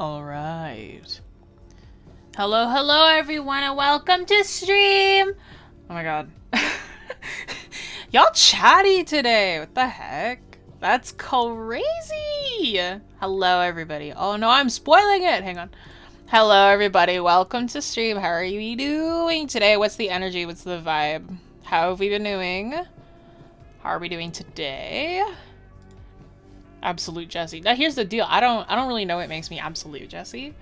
All right. Hello, everyone, and welcome to stream. Oh my god. Y'all chatty today. What the heck? That's crazy. Hello, everybody. Oh no, I'm spoiling it. Hang on. Hello, everybody. Welcome to stream. How are you doing today? What's the energy? What's the vibe? How have we been doing? How are we doing today? Absolute Jessie. Now here's the deal. I don't really know what makes me absolute Jessie.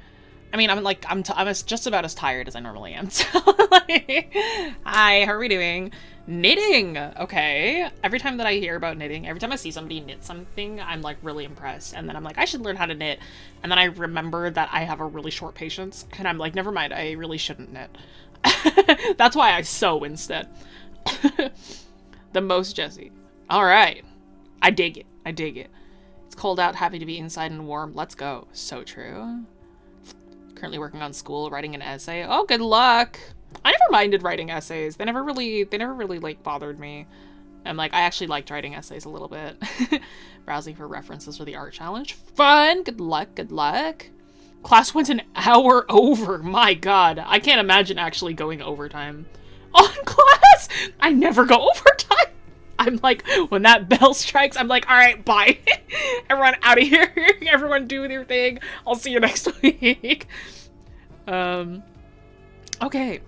I mean, I'm just about as tired as I normally am. So, like, hi, how are we doing? Knitting. Okay. Every time that I hear about knitting, every time I see somebody knit something, I'm like really impressed. And then I'm like, I should learn how to knit. And then I remember that I have a really short patience, and I'm like, never mind, I really shouldn't knit. That's why I sew instead. The most Jessie. All right. I dig it. I dig it. It's cold out, happy to be inside and warm. Let's go. So true. Currently working on school, writing an essay. Oh, good luck. I never minded writing essays. They never really like bothered me. I'm like, I actually liked writing essays a little bit. Browsing for references for the art challenge. Fun. Good luck. Good luck. Class went an hour over. My god. I can't imagine actually going overtime on class. I never go overtime. I'm like, when that bell strikes, I'm like, all right, bye. Everyone out of here. Everyone do their thing. I'll see you next week. Okay.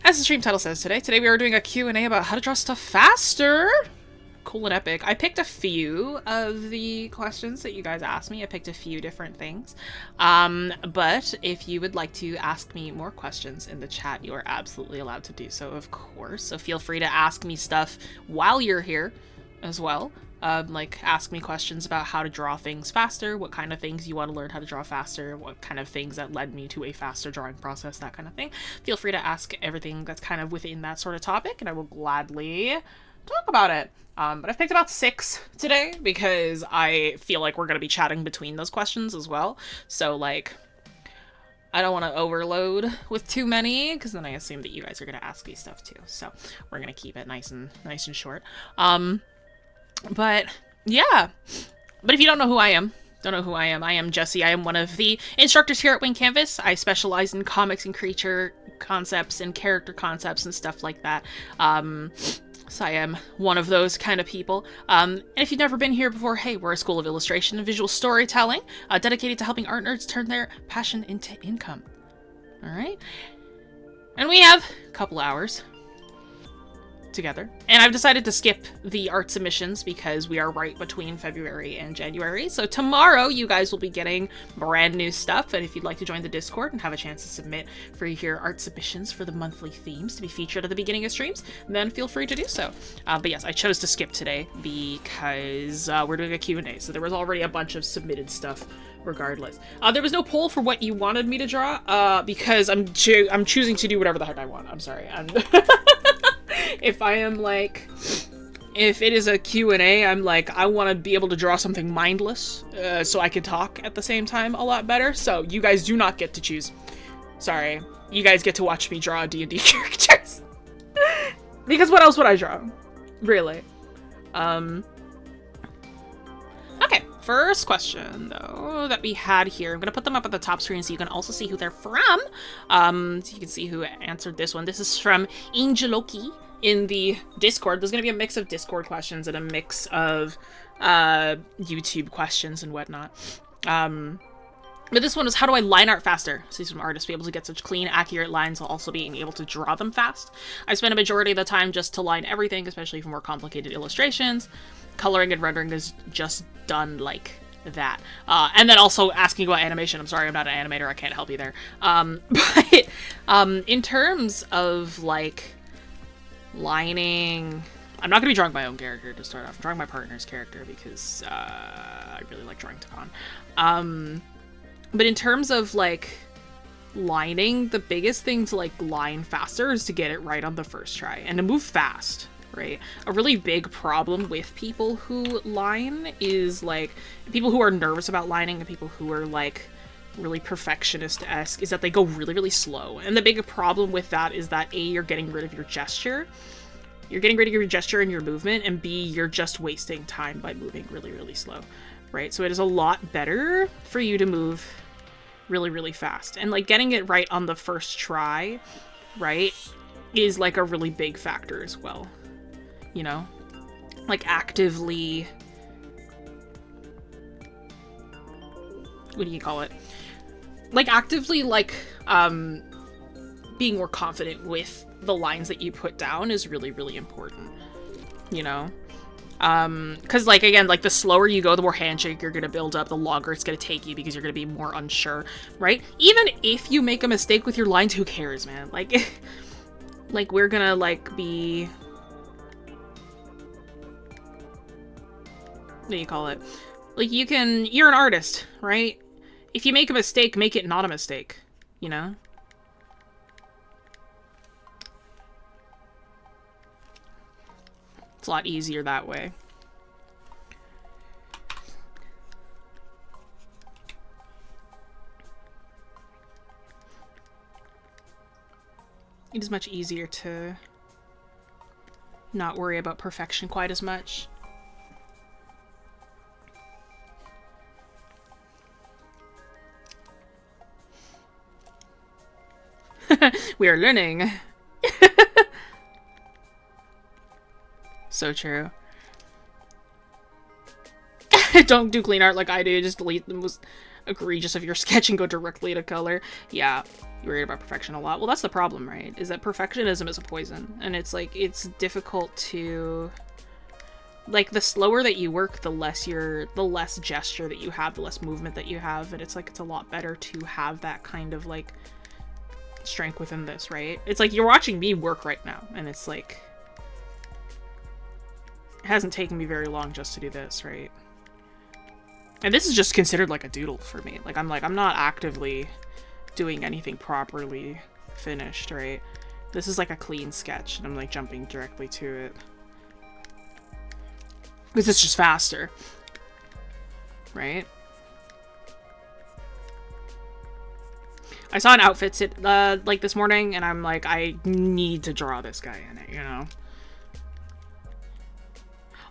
As the stream title says today we are doing a Q&A about how to draw stuff faster. Cool and epic. I picked a few of the questions that you guys asked me. I picked a few different things. But if you would like to ask me more questions in the chat, you are absolutely allowed to do so, of course. So feel free to ask me stuff while you're here as well. Like, ask me questions about how to draw things faster, what kind of things you want to learn how to draw faster, what kind of things that led me to a faster drawing process, that kind of thing. Feel free to ask everything that's kind of within that sort of topic, and I will gladly talk about it. But I've picked about 6 today because I feel like we're going to be chatting between those questions as well. So, like, I don't want to overload with too many because then I assume that you guys are going to ask me stuff too. So we're going to keep it nice and short. But yeah. But if you don't know who I am, I am Jessie. I am one of the instructors here at Wing Canvas. I specialize in comics and creature concepts and character concepts and stuff like that. So I am one of those kind of people. And if you've never been here before, hey, we're a school of illustration and visual storytelling, dedicated to helping art nerds turn their passion into income. All right? And we have a couple hours together. And I've decided to skip the art submissions because we are right between February and January. So tomorrow you guys will be getting brand new stuff. And if you'd like to join the Discord and have a chance to submit for your art submissions for the monthly themes to be featured at the beginning of streams, then feel free to do so. But yes, I chose to skip today because we're doing a Q&A. So there was already a bunch of submitted stuff regardless. There was no poll for what you wanted me to draw because I'm choosing to do whatever the heck I want. I'm sorry. If I am like, if it is a Q&A, I'm like, I want to be able to draw something mindless so I can talk at the same time a lot better. So you guys do not get to choose. Sorry. You guys get to watch me draw D&D characters. Because what else would I draw? Really? Okay. First question, though, that we had here. I'm going to put them up at the top screen so you can also see who they're from. So you can see who answered this one. This is from Angeloki in the Discord. There's going to be a mix of Discord questions and a mix of YouTube questions and whatnot. But this one is, how do I line art faster? See some artists be able to get such clean, accurate lines while also being able to draw them fast. I spend a majority of the time just to line everything, especially for more complicated illustrations. Coloring and rendering is just done like that. And then also asking about animation. I'm sorry, I'm not an animator. I can't help you there. But in terms of like lining, I'm not going to be drawing my own character to start off. I'm drawing my partner's character because I really like drawing Takan. But in terms of like lining, the biggest thing to like line faster is to get it right on the first try and to move fast. Right? A really big problem with people who line is like people who are nervous about lining and people who are like really perfectionist-esque is that they go really, really slow. And the big problem with that is that A, you're getting rid of your gesture. You're getting rid of your gesture and your movement, and B, you're just wasting time by moving really, really slow. Right? So it is a lot better for you to move really, really fast. And, like, getting it right on the first try, right, is, like, a really big factor as well. You know? Like, actively... What do you call it? Like, actively, like, being more confident with the lines that you put down is really, really important. You know? Because, like, again, like, the slower you go, the more handshake you're gonna build up, the longer it's gonna take you because you're gonna be more unsure, right? Even if you make a mistake with your lines, who cares, man? Like, like, we're gonna, like, be... What do you call it? Like, you're an artist, right? If you make a mistake, make it not a mistake, you know? It's a lot easier that way. It is much easier to not worry about perfection quite as much. We are learning. So true. Don't do clean art like I do. Just delete the most egregious of your sketch and go directly to color. Yeah, you worry about perfection a lot. Well, that's the problem, right? Is that perfectionism is a poison. And it's like, it's difficult to... Like, the slower that you work, the less gesture that you have, the less movement that you have. And it's like, it's a lot better to have that kind of, like, strength within this, right? It's like, you're watching me work right now. And it's like... It hasn't taken me very long just to do this, right? And this is just considered like a doodle for me. Like, I'm not actively doing anything properly finished, right? This is like a clean sketch, and I'm like jumping directly to it. Because it's just faster. Right? I saw an outfit like this morning, and I'm like, I need to draw this guy in it, you know?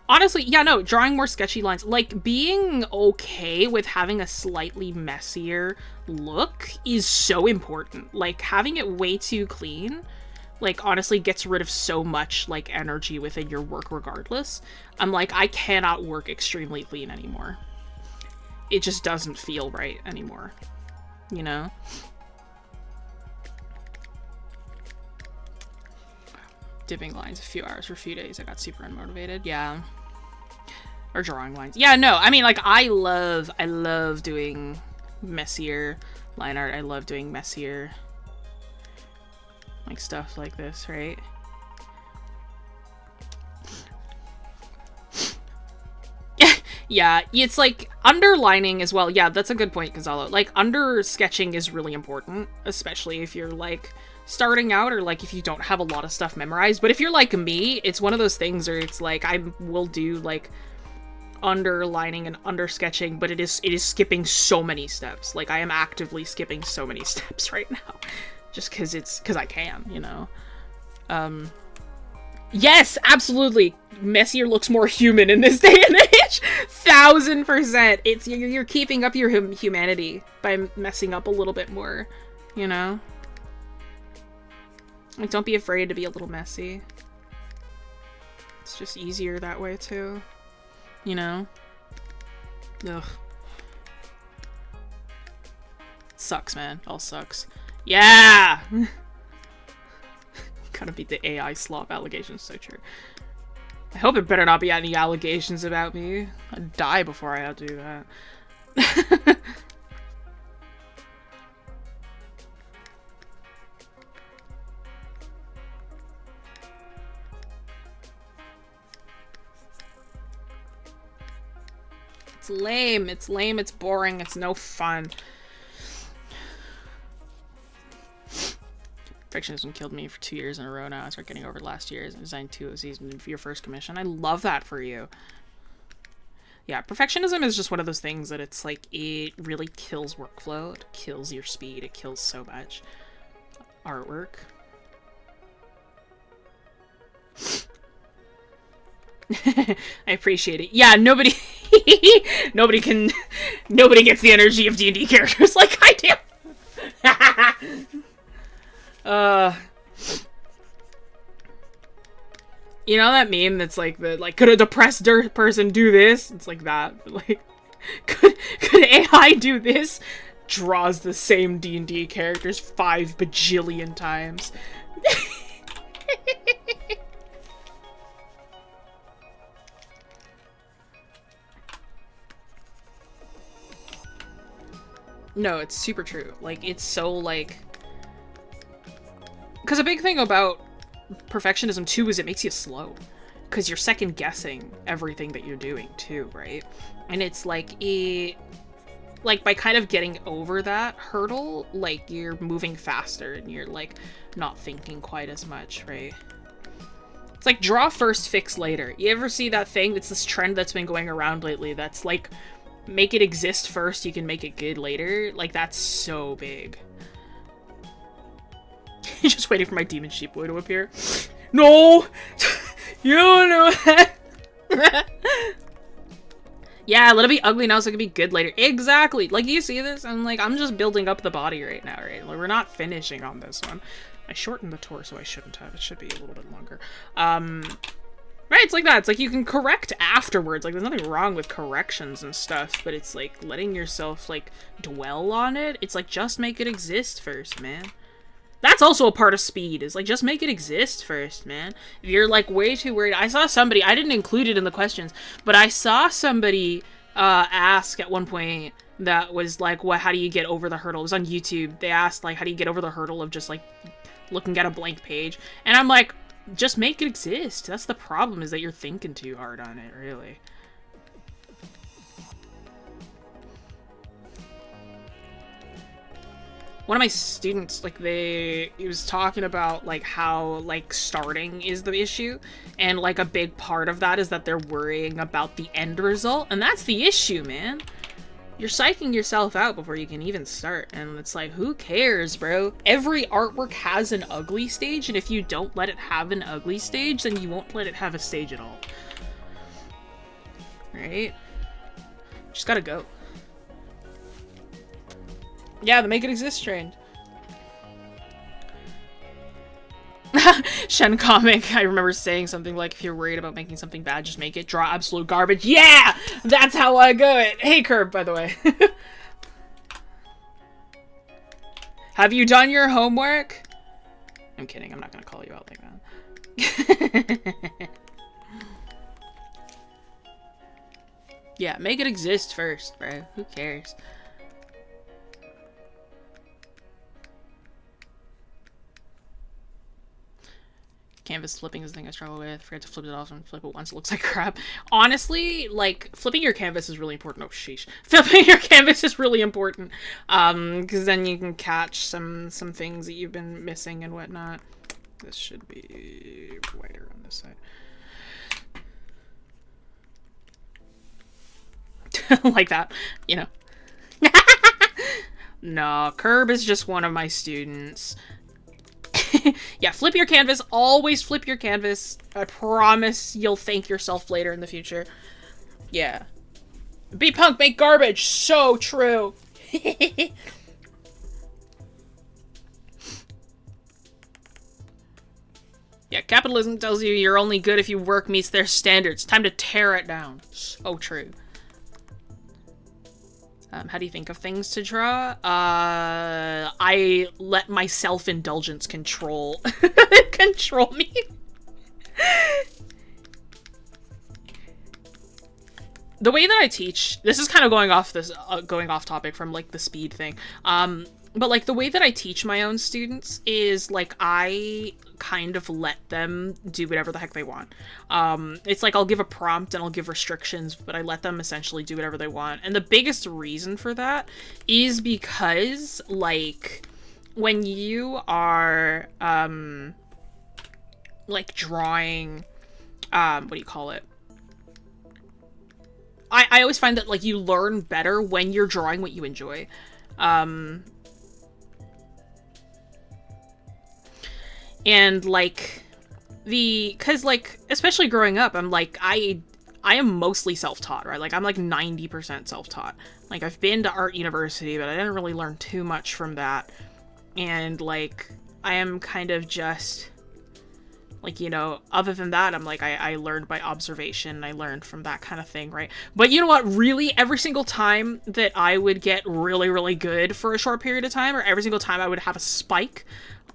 Honestly, yeah, no, drawing more sketchy lines. Like, being okay with having a slightly messier look is so important. Like, having it way too clean, like, honestly gets rid of so much, like, energy within your work regardless. I'm like, I cannot work extremely clean anymore. It just doesn't feel right anymore. You know? Dipping lines a few hours for a few days. I got super unmotivated. Yeah. Or drawing lines. Yeah, no. I mean, like, I love doing messier line art. I love doing messier, like, stuff like this, right? Yeah, it's like underlining as well. Yeah, that's a good point, Gonzalo. Like, under sketching is really important, especially if you're, like, starting out, or like if you don't have a lot of stuff memorized. But if you're like me, it's one of those things where it's like I will do like underlining and under sketching, but it is skipping so many steps. Like, I am actively skipping so many steps right now, just because I can, you know. Yes, absolutely. Messier looks more human in this day and age. 1000%. It's you're keeping up your humanity by messing up a little bit more, you know. Like, don't be afraid to be a little messy. It's just easier that way, too. You know? Ugh. Sucks, man. All sucks. Yeah! Gotta beat the AI slop allegations, so true. I hope it better not be any allegations about me. I'd die before I do that. It's lame, it's boring, it's no fun. Perfectionism killed me for 2 years in a row now. I started getting over it last year. I designed 2 of these for your first commission. I love that for you. Yeah, perfectionism is just one of those things that it's like, it really kills workflow. It kills your speed. It kills so much artwork. I appreciate it. Yeah, nobody gets the energy of D&D characters like I do. You know that meme that's like could a depressed person do this? It's like that. But like, could AI do this? Draws the same D&D characters 5 bajillion times. No, it's super true. Like, it's so, like... Because a big thing about perfectionism, too, is it makes you slow. Because you're second-guessing everything that you're doing, too, right? And it's like, like, by kind of getting over that hurdle, like, you're moving faster and you're, like, not thinking quite as much, right? It's like, draw first, fix later. You ever see that thing? It's this trend that's been going around lately that's, like, make it exist first, you can make it good later. Like, that's so big. You're just waiting for my demon sheep boy to appear. No! You don't know that! Yeah, let it be ugly now so it can be good later. Exactly! Like, you see this? I'm like, I'm just building up the body right now, right? Like, we're not finishing on this one. I shortened the torso, I shouldn't have. It should be a little bit longer. Right, it's like that. It's like you can correct afterwards. Like, there's nothing wrong with corrections and stuff, but it's like letting yourself, like, dwell on it. It's like, just make it exist first, man. That's also a part of speed, is like, just make it exist first, man. If you're, like, way too worried. I saw somebody, I didn't include it in the questions, but I saw somebody ask at one point that was like, how do you get over the hurdle? It was on YouTube. They asked, like, how do you get over the hurdle of just, like, looking at a blank page? And I'm like, just make it exist. That's the problem, is that you're thinking too hard on it, really. One of my students, like, he was talking about, like, how, like, starting is the issue, and, like, a big part of that is that they're worrying about the end result, and that's the issue, man. You're psyching yourself out before you can even start, and it's like, who cares, bro? Every artwork has an ugly stage, and if you don't let it have an ugly stage, then you won't let it have a stage at all. Right? Just gotta go. Yeah, the Make It Exist trend. Shen comic, I remember saying something like, if you're worried about making something bad, just make it. Draw absolute garbage. Yeah! That's how I go it. Hey, Curb, by the way. Have you done your homework? I'm kidding. I'm not gonna call you out like that. Yeah, make it exist first, bro. Who cares? Canvas flipping is the thing I struggle with. Forget to flip it off and flip it once. It looks like crap. Honestly, like, flipping your canvas is really important. Oh, sheesh. Flipping your canvas is really important. Because then you can catch some things that you've been missing and whatnot. This should be wider on this side. Like that, you know. No, Curb is just one of my students. Yeah, flip your canvas. Always flip your canvas. I promise you'll thank yourself later in the future. Yeah. Be punk, make garbage. So true. Yeah, capitalism tells you you're only good if your work meets their standards. Time to tear it down. So true. How do you think of things to draw? I let my self-indulgence control me. The way that I teach, this is kind of going off topic from, like, the speed thing. But, like, the way that I teach my own students is, like, I kind of let them do whatever the heck they want. It's like I'll give a prompt and I'll give restrictions, but I let them essentially do whatever they want. And the biggest reason for that is because, like, when you are, like, drawing, what do you call it? I always find that, like, you learn better when you're drawing what you enjoy. And, like, cause, like, especially growing up, I'm, like, I am mostly self-taught, right? Like, I'm, like, 90% self-taught. Like, I've been to art university, but I didn't really learn too much from that. And, like, I am kind of just, like, you know, other than that, I'm like, I learned by observation, I learned from that kind of thing, right? But you know what, really, every single time that I would get really, really good for a short period of time, or every single time I would have a spike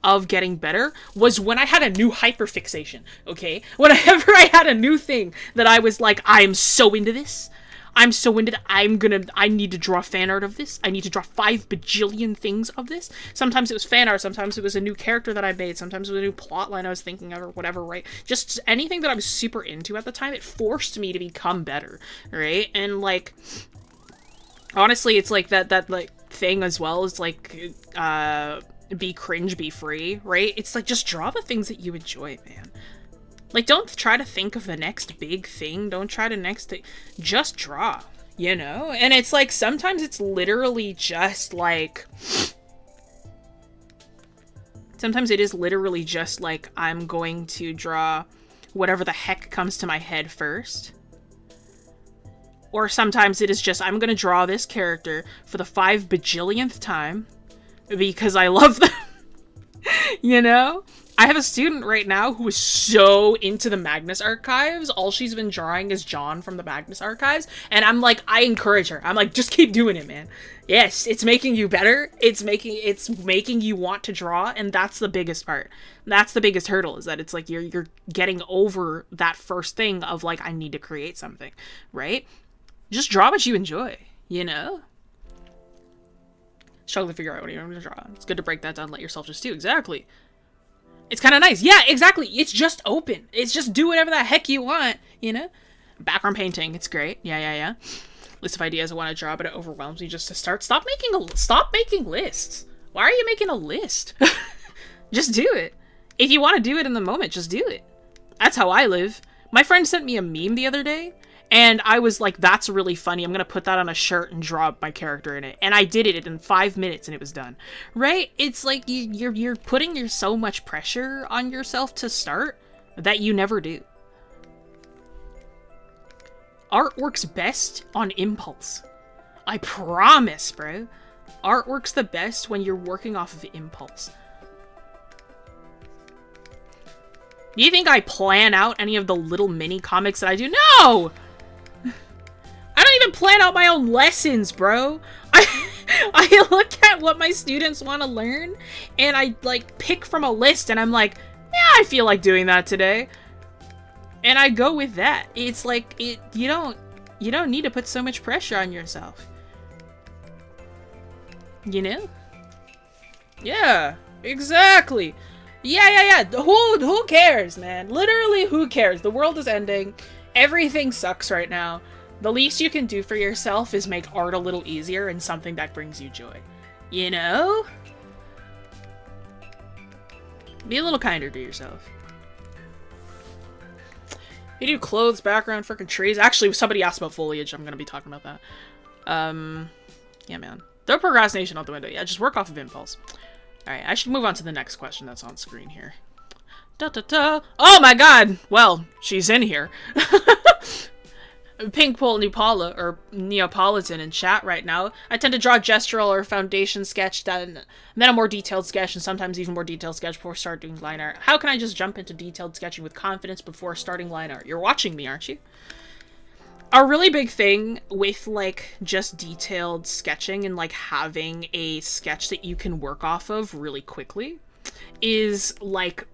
of getting better, was when I had a new hyperfixation, okay? Whenever I had a new thing that I was like, I'm so into this, I'm so into that, I need to draw fan art of this, I need to draw 5 bajillion things of this. Sometimes it was fan art, sometimes it was a new character that I made, sometimes it was a new plot line I was thinking of, or whatever, right? Just anything that I was super into at the time, it forced me to become better, right? And, like, honestly, it's like that like, thing as well, is like, be cringe, be free, right? It's like, just draw the things that you enjoy, man. Like, don't try to think of the next big thing. Don't try to just draw, you know? And it's like, sometimes it's literally just like, sometimes it is literally just like, I'm going to draw whatever the heck comes to my head first. Or sometimes it is just, I'm gonna draw this character for the 5 bajillionth time because I love them. You know? I have a student right now who is so into the Magnus Archives. All she's been drawing is John from the Magnus Archives. And I'm like, I encourage her. I'm like, just keep doing it, man. Yes, it's making you better. It's making you want to draw. And that's the biggest part. That's the biggest hurdle, is that it's like you're getting over that first thing of like, I need to create something, right? Just draw what you enjoy, you know? Struggle to figure out what you want to draw. It's good to break that down, let yourself just do. Exactly. It's kind of nice. Yeah, exactly. It's just open. It's just do whatever the heck you want, you know? Background painting. It's great. Yeah. List of ideas I want to draw, but it overwhelms me just to start. Stop making lists. Why are you making a list? Just do it. If you want to do it in the moment, just do it. That's how I live. My friend sent me a meme the other day, and I was like, that's really funny. I'm going to put that on a shirt and draw my character in it. And I did it in 5 minutes and it was done. Right? It's like you're putting so much pressure on yourself to start that you never do. Art works best on impulse. I promise, bro. Art works the best when you're working off of impulse. Do you think I plan out any of the little mini comics that I do? No! I don't even plan out my own lessons, bro. I look at what my students want to learn, and I, like, pick from a list, and I'm like, yeah, I feel like doing that today. And I go with that. It's like, you don't need to put so much pressure on yourself. You know? Yeah, exactly. Yeah. Who cares, man? Literally, who cares? The world is ending. Everything sucks right now. The least you can do for yourself is make art a little easier and something that brings you joy. You know? Be a little kinder to yourself. You do clothes, background, freaking trees. Actually, somebody asked about foliage. I'm gonna be talking about that. Yeah, man. Throw procrastination out the window. Yeah, just work off of impulse. Alright, I should move on to the next question that's on screen here. Oh my god! Well, she's in here. Pink Pole Neapolitan in chat right now. I tend to draw a gestural or foundation sketch, then a more detailed sketch, and sometimes even more detailed sketch before start doing line art. How can I just jump into detailed sketching with confidence before starting line art? You're watching me, aren't you? A really big thing with, like, just detailed sketching and, like, having a sketch that you can work off of really quickly is, like,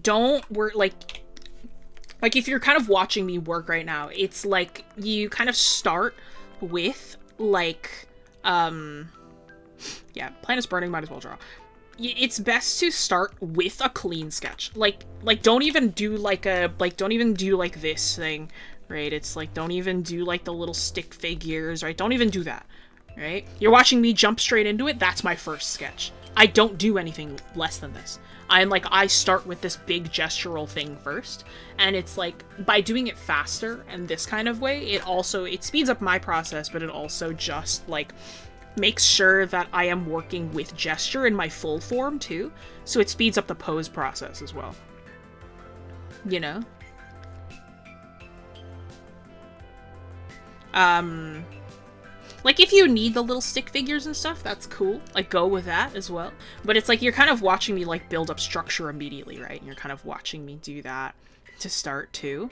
don't work, like, if you're kind of watching me work right now, it's, like, you kind of start with, like, yeah, planet is burning, might as well draw. It's best to start with a clean sketch. Like, don't even do, like, don't even do, like, this thing. Right, it's like, don't even do, like, the little stick figures, right? Don't even do that, right? You're watching me jump straight into it, that's my first sketch. I don't do anything less than this. I start with this big gestural thing first, and it's like, by doing it faster and this kind of way, it speeds up my process, but it also just, like, makes sure that I am working with gesture in my full form, too, so it speeds up the pose process as well. You know? Like, if you need the little stick figures and stuff, that's cool. Like, go with that as well. But it's like, you're kind of watching me, like, build up structure immediately, right? And you're kind of watching me do that to start, too.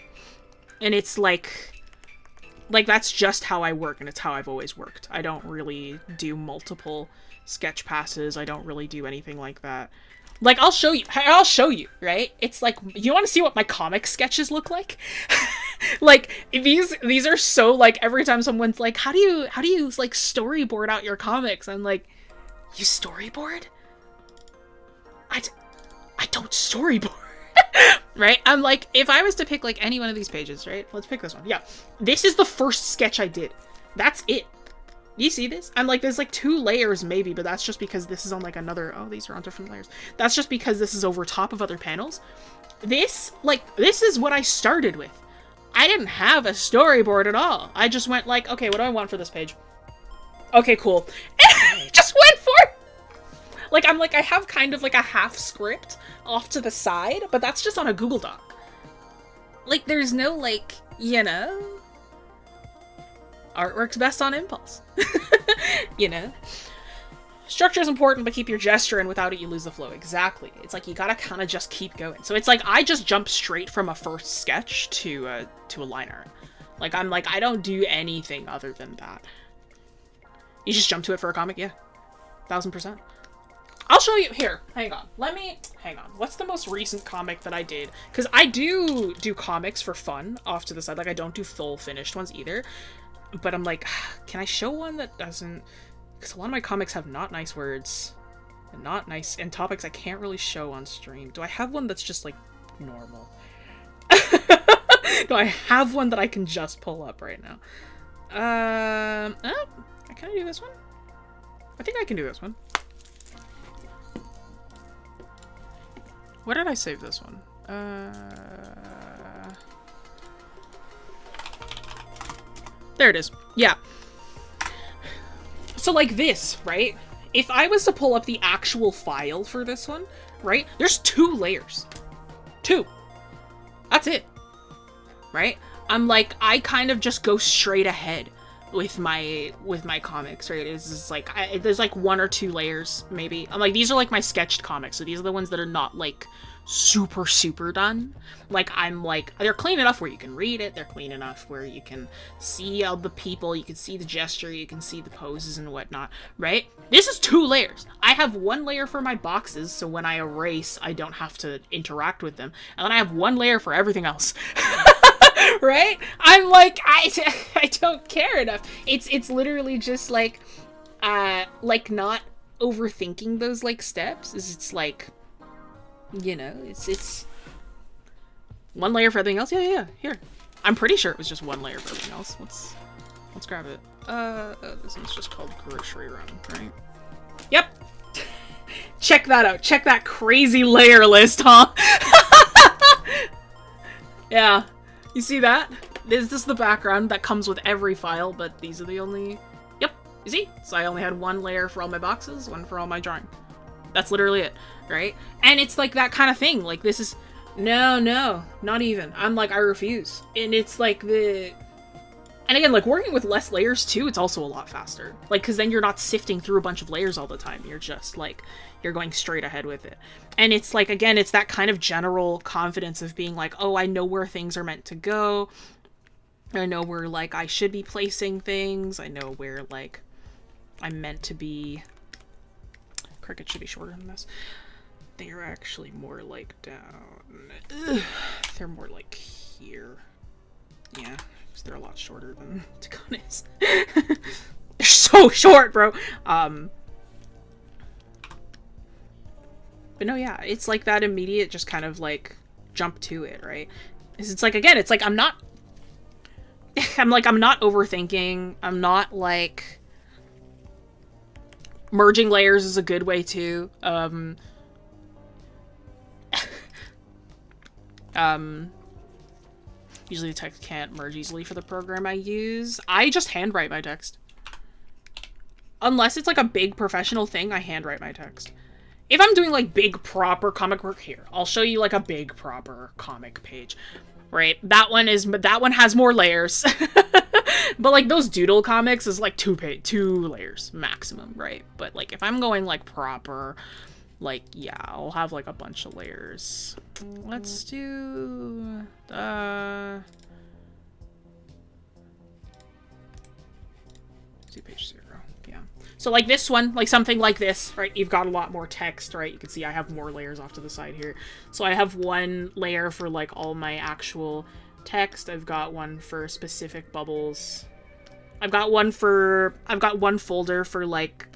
And it's like, that's just how I work, and it's how I've always worked. I don't really do multiple sketch passes. I don't really do anything like that. Like, I'll show you, right? It's like, you want to see what my comic sketches look like? Like, these are so, like, every time someone's like, how do you, like, storyboard out your comics? I'm like, you storyboard? I don't storyboard. Right? I'm like, if I was to pick, like, any one of these pages, right? Let's pick this one. Yeah. This is the first sketch I did. That's it. You see this? I'm like, there's like 2 layers maybe, but that's just because this is on like another, oh, these are on different layers. That's just because this is over top of other panels. This is what I started with. I didn't have a storyboard at all. I just went like, okay, what do I want for this page? Okay, cool. And I just went for it. Like, I'm like, I have kind of like a half script off to the side, but that's just on a Google Doc. Like, there's no like, you know, artwork's best on impulse. You know? Structure is important, but keep your gesture in. Without it, you lose the flow. Exactly. It's like, you gotta kind of just keep going. So it's like, I just jump straight from a first sketch to a line art. Like, I'm like, I don't do anything other than that. You just jump to it for a comic? Yeah. 1000%. I'll show you. Here, hang on. Hang on. What's the most recent comic that I did? Because I do comics for fun off to the side. Like, I don't do full finished ones either. But I'm like, can I show one that doesn't... Because a lot of my comics have not nice words. And not nice... And topics I can't really show on stream. Do I have one that's just, like, normal? Do I have one that I can just pull up right now? Can I do this one? I think I can do this one. Where did I save this one? There it is. Yeah. So like this, right? If I was to pull up the actual file for this one, right? There's 2 layers. 2. That's it. Right? I'm like, I kind of just go straight ahead with my comics, right? It's just like, there's like 1 or 2 layers, maybe. I'm like, these are like my sketched comics, so these are the ones that are not like super done. Like, I'm like, they're clean enough where you can read it, they're clean enough where you can see all the people, you can see the gesture, you can see the poses and whatnot, right? This is 2 layers. I have 1 layer for my boxes, so when I erase, I don't have to interact with them, and then I have 1 layer for everything else. Right? I'm like, I don't care enough. It's literally just like not overthinking those like steps. It's like, you know, it's 1 layer for everything else. Yeah. Here, I'm pretty sure it was just 1 layer for everything else. Let's grab it. This one's just called Grocery Run, right? Yep. Check that out. Check that crazy layer list, huh? Yeah. You see that? This is the background that comes with every file, but these are the only... Yep, you see? So I only had 1 layer for all my boxes, 1 for all my drawing. That's literally it, right? And it's like that kind of thing. Like, this is... No, not even. I'm like, I refuse. And it's like the... And again, like, working with less layers, too, it's also a lot faster. Like, because then you're not sifting through a bunch of layers all the time. You're just, like, you're going straight ahead with it. And it's, like, again, it's that kind of general confidence of being like, oh, I know where things are meant to go. I know where, like, I should be placing things. I know where, like, I'm meant to be. Cricket should be shorter than this. They're actually more, like, down. Ugh. They're more, like, here. Yeah. They're a lot shorter than Takane is. They're so short, bro. But no, yeah, it's like that immediate just kind of like jump to it, right? It's like, again, it's like I'm not overthinking. I'm not like merging layers is a good way too. Usually the text can't merge easily for the program I use. I just handwrite my text. Unless it's like a big professional thing, I handwrite my text. If I'm doing like big proper comic work, here, I'll show you like a big proper comic page. Right? That one has more layers. But like those doodle comics is like two layers maximum, right? But like if I'm going like proper, like yeah, I'll have like a bunch of layers. Let's do page 0. Yeah. So like this one, like something like this, right? You've got a lot more text, right? You can see I have more layers off to the side here. So I have one layer for like all my actual text. I've got one for specific bubbles. I've got one folder for like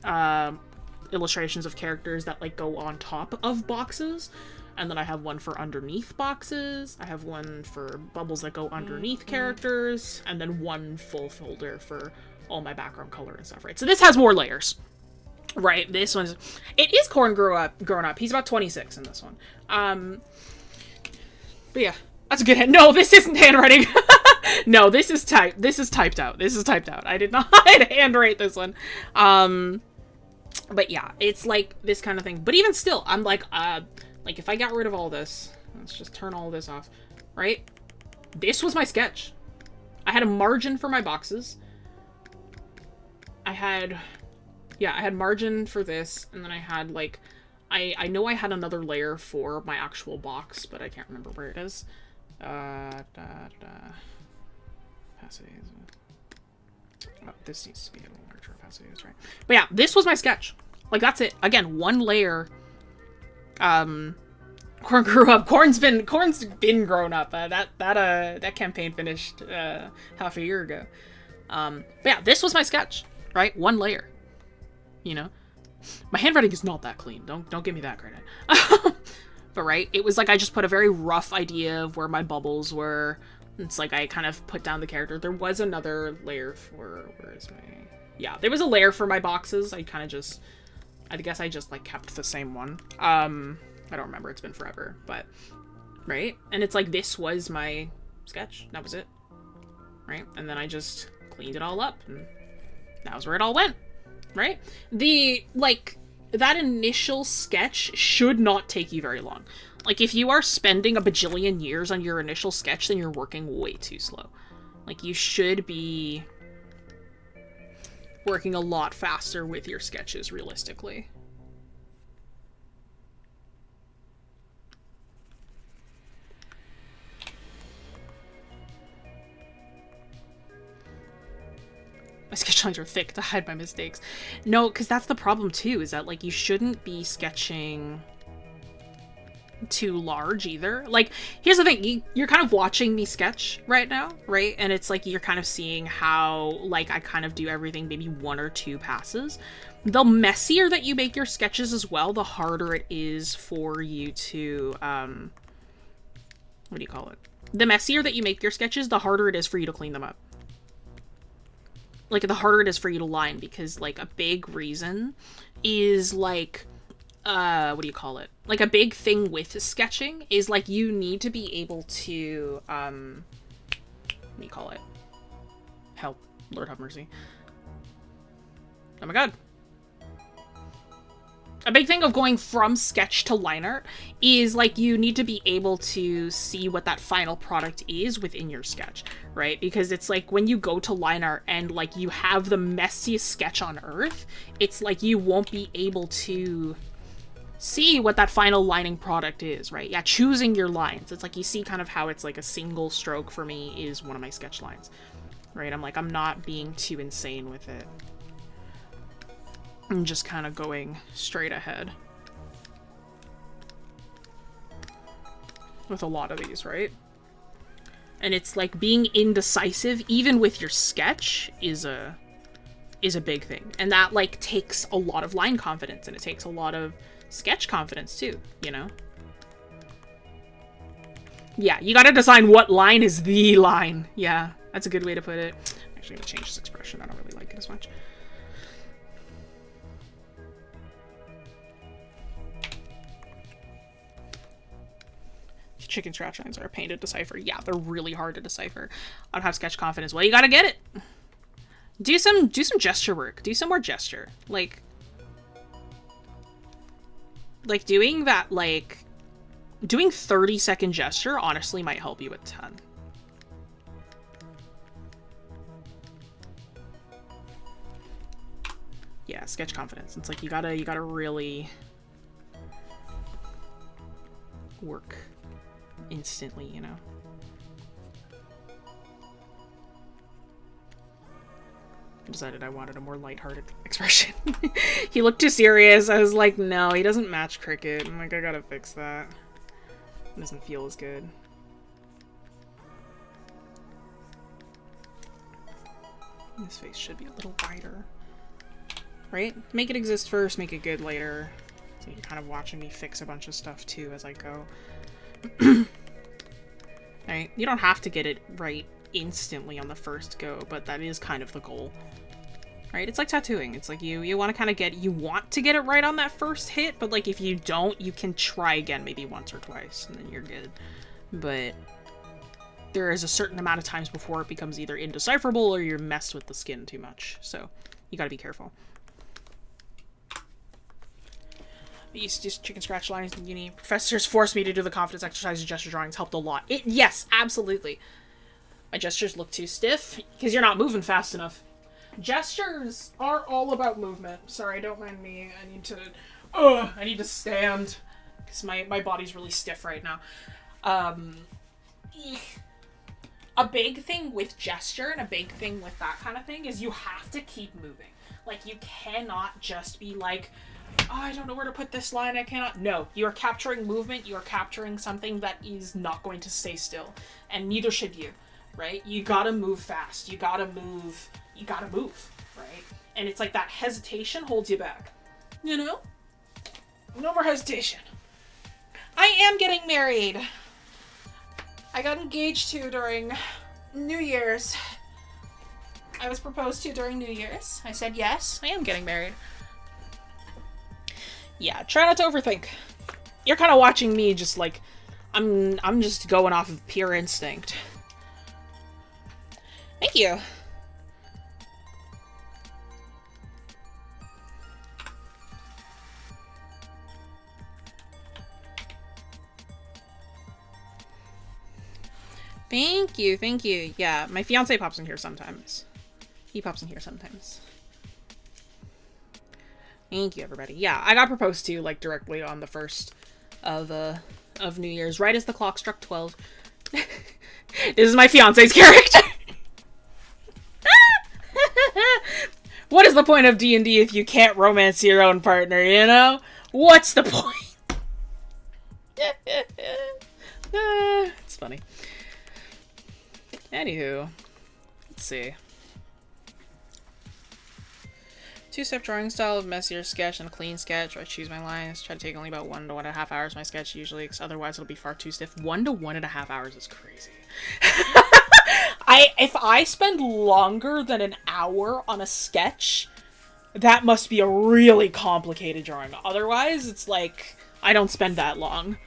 illustrations of characters that like go on top of boxes. And then I have one for underneath boxes. I have one for bubbles that go underneath characters. And then one full folder for all my background color and stuff, right? So this has more layers, right? This one's... It is Corn grown up. He's about 26 in this one. But yeah, that's a good hand. No, this isn't handwriting. No, this is typed. This is typed out. This is typed out. I did not handwrite this one. But yeah, it's like this kind of thing. But even still, I'm like if I got rid of all this, let's just turn all this off, right? This was my sketch. I had a margin for my boxes. I had margin for this, and then I had, like, I know I had another layer for my actual box, but I can't remember where it is. Opacities. Oh, this needs to be a little larger opacities, right? But yeah, this was my sketch. Like, that's it. Again, one layer. Corn grew up. Corn's been grown up. That campaign finished half a year ago. But yeah, this was my sketch, right? One layer. You know, my handwriting is not that clean. Don't give me that credit. But right, it was like I just put a very rough idea of where my bubbles were. It's like I kind of put down the character. There was another layer for yeah, there was a layer for my boxes. I guess I just like kept the same one. I don't remember. It's been forever, but right. And it's like this was my sketch. That was it, right? And then I just cleaned it all up, and that was where it all went. Right? That initial sketch should not take you very long. Like, if you are spending a bajillion years on your initial sketch, then you're working way too slow. Like, you should be working a lot faster with your sketches, realistically. My sketch lines are thick to hide my mistakes. No, because that's the problem too, is that, like, you shouldn't be sketching too large either. Like, here's the thing, you're kind of watching me sketch right now, right? And it's like you're kind of seeing how, like, I kind of do everything maybe 1 or 2 passes. The messier that you make your sketches as well, the harder it is for you to, what do you call it? The messier that you make your sketches, the harder it is for you to clean them up. Like, the harder it is for you to line, because, like, a big reason is, like, what do you call it? Like, a big thing with sketching is, like, you need to be able to, what do you call it? Help. Lord have mercy. Oh my god. A big thing of going from sketch to line art is, like, you need to be able to see what that final product is within your sketch, right? Because it's like when you go to line art and, like, you have the messiest sketch on earth, it's like you won't be able to see what that final lining product is, right? Yeah, choosing your lines. It's like you see kind of how it's like a single stroke for me is one of my sketch lines, right? I'm like, I'm not being too insane with it. I'm just kind of going straight ahead with a lot of these, right? And it's like being indecisive, even with your sketch, is a big thing. And that, like, takes a lot of line confidence, and it takes a lot of sketch confidence too, you know? Yeah, you gotta decide what line is the line. Yeah, that's a good way to put it. I'm actually gonna change this expression. I don't really like it as much. Chicken scratch lines are a pain to decipher. Yeah, they're really hard to decipher. I don't have sketch confidence. Well, you gotta get it. Do some gesture work. Do some more gesture. Like doing that, like, doing 30-second gesture honestly might help you a ton. Yeah, sketch confidence. It's like you gotta really work instantly, you know? I decided I wanted a more lighthearted expression. He looked too serious. I was like, no, he doesn't match Cricket. I'm like, I gotta fix that. It doesn't feel as good. This face should be a little wider. Right? Make it exist first, make it good later. So you're kind of watching me fix a bunch of stuff too as I go. Right? You don't have to get it right instantly on the first go, but that is kind of the goal. Right? It's like tattooing. It's like you want to kind of you want to get it right on that first hit, but like if you don't, you can try again maybe once or twice and then you're good. But there is a certain amount of times before it becomes either indecipherable or you're messed with the skin too much. So you gotta be careful. I used to do chicken scratch lines in uni. Professors forced me to do the confidence exercise and gesture drawings. Helped a lot. Yes, absolutely. My gestures look too stiff because you're not moving fast enough. Gestures are all about movement. Sorry, don't mind me. I need to stand because my body's really stiff right now. A big thing with gesture and a big thing with that kind of thing is you have to keep moving. Like, you cannot just be like, oh, I don't know where to put this line, I cannot. No, you are capturing movement, you are capturing something that is not going to stay still. And neither should you, right? You gotta move fast, you gotta move, right? And it's like that hesitation holds you back. You know? No more hesitation. I am getting married. I got engaged to during New Year's. I was proposed to during New Year's. I said yes, I am getting married. Yeah, try not to overthink. You're kind of watching me just like, I'm just going off of pure instinct. Thank you. Thank you, thank you. Yeah, my fiance pops in here sometimes. He pops in here sometimes. Thank you, everybody. Yeah, I got proposed to, like, directly on the 1st of New Year's, right as the clock struck 12. This is my fiance's character! What is the point of D&D if you can't romance your own partner, you know? What's the point? It's funny. Anywho, let's see. Two-step drawing style of messier sketch and a clean sketch. I choose my lines. Try to take only about 1 to 1.5 hours my sketch usually, because otherwise it'll be far too stiff. 1 to 1.5 hours is crazy. If I spend longer than an hour on a sketch, that must be a really complicated drawing. Otherwise, it's like, I don't spend that long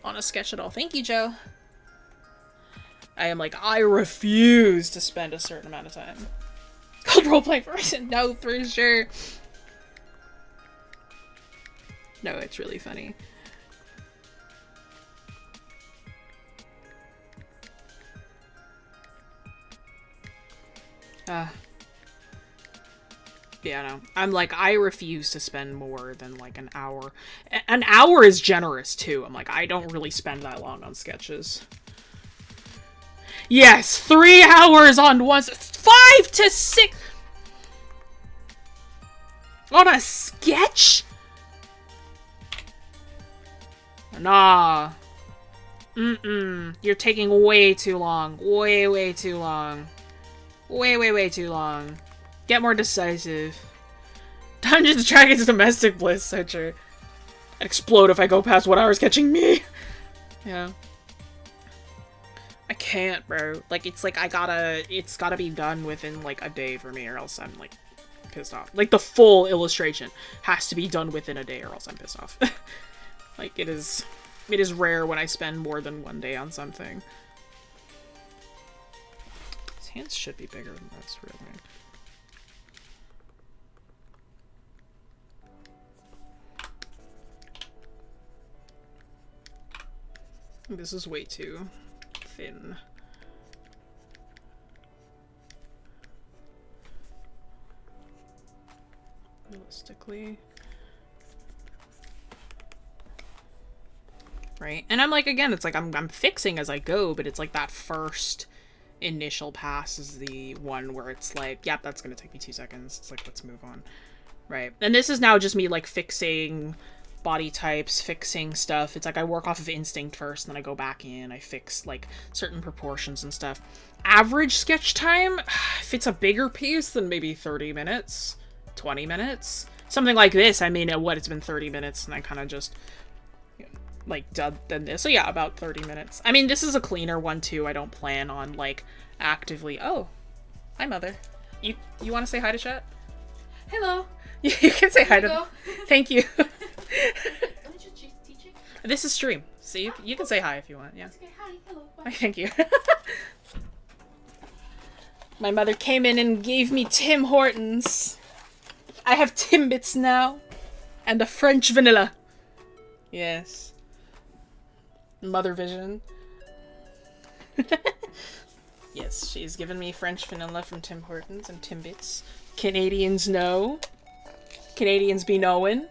on a sketch at all. Thank you, Joe. I am like, I refuse to spend a certain amount of time. It's called roleplay person. No, for sure. No, it's really funny. Yeah, no. I'm like, I refuse to spend more than like an hour. An hour is generous too. I'm like, I don't really spend that long on sketches. Yes, 3 hours on one, 5 to 6 on a sketch? Nah. You're taking way too long. Way too long. Way too long. Get more decisive. Dungeons & Dragons domestic bliss, so true. I'd explode if I go past 1 hour sketching me. Yeah. I can't, bro. Like, it's like, it's gotta be done within, like, a day for me, or else I'm, like, pissed off. Like, the full illustration has to be done within a day, or else I'm pissed off. Like, it is rare when I spend more than 1 day on something. His hands should be bigger than this, really. This is way too thin. realistically. Right? And I'm like, again, it's like I'm fixing as I go, but it's like that first initial pass is the one where it's like, yep, that's gonna take me 2 seconds. It's like, let's move on. Right? And this is now just me, like, fixing body types, fixing stuff. It's like I work off of instinct first, and then I go back in, I fix, like, certain proportions and stuff. Average sketch time, if it's a bigger piece, then maybe 30 minutes, 20 minutes. Something like this, I mean, it's been 30 minutes, and I kind of just, like, done this. So yeah, about 30 minutes. I mean, this is a cleaner one, too. I don't plan on, like, actively... Oh, hi, Mother. You want to say hi to chat? Hello. You can say hi to them. Thank you. What did you teaching? This is stream, so you can say hi if you want. Yeah. Okay, hi, hello, bye. Thank you. My mother came in and gave me Tim Hortons. I have Timbits now, and a French vanilla. Yes. Mother vision. Yes, she's given me French vanilla from Tim Hortons and Timbits. Canadians know. Canadians be knowing.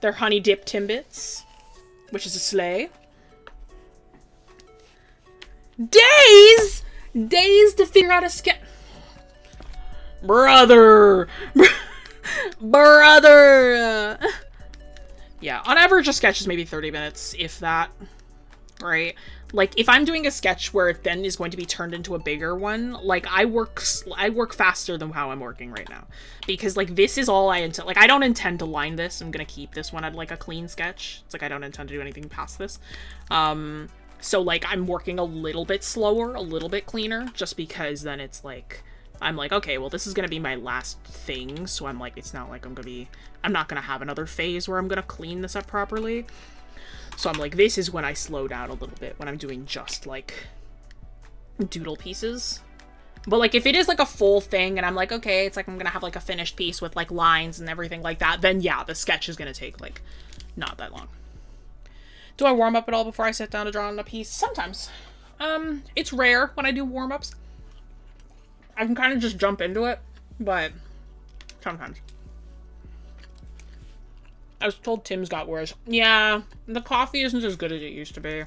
They're honey dip Timbits, which is a sleigh. Days to figure out a sketch. Brother. Yeah, on average a sketch is maybe 30 minutes, if that. Right? Like, if I'm doing a sketch where it then is going to be turned into a bigger one, like, I work faster than how I'm working right now. Because, like, this is all I intend. Like, I don't intend to line this. I'm gonna keep this one at, like, a clean sketch. It's like, I don't intend to do anything past this. So, like, I'm working a little bit slower, a little bit cleaner, just because then it's, like, I'm like, okay, well, this is gonna be my last thing, so I'm like, it's not like I'm not gonna have another phase where I'm gonna clean this up properly. So I'm like, this is when I slow down a little bit, when I'm doing just, like, doodle pieces. But, like, if it is, like, a full thing, and I'm like, okay, it's like I'm gonna have, like, a finished piece with, like, lines and everything like that, then, yeah, the sketch is gonna take, like, not that long. Do I warm up at all before I sit down to draw on a piece? Sometimes. It's rare when I do warm-ups. I can kind of just jump into it, but sometimes. I was told Tim's got worse. Yeah, the coffee isn't as good as it used to be.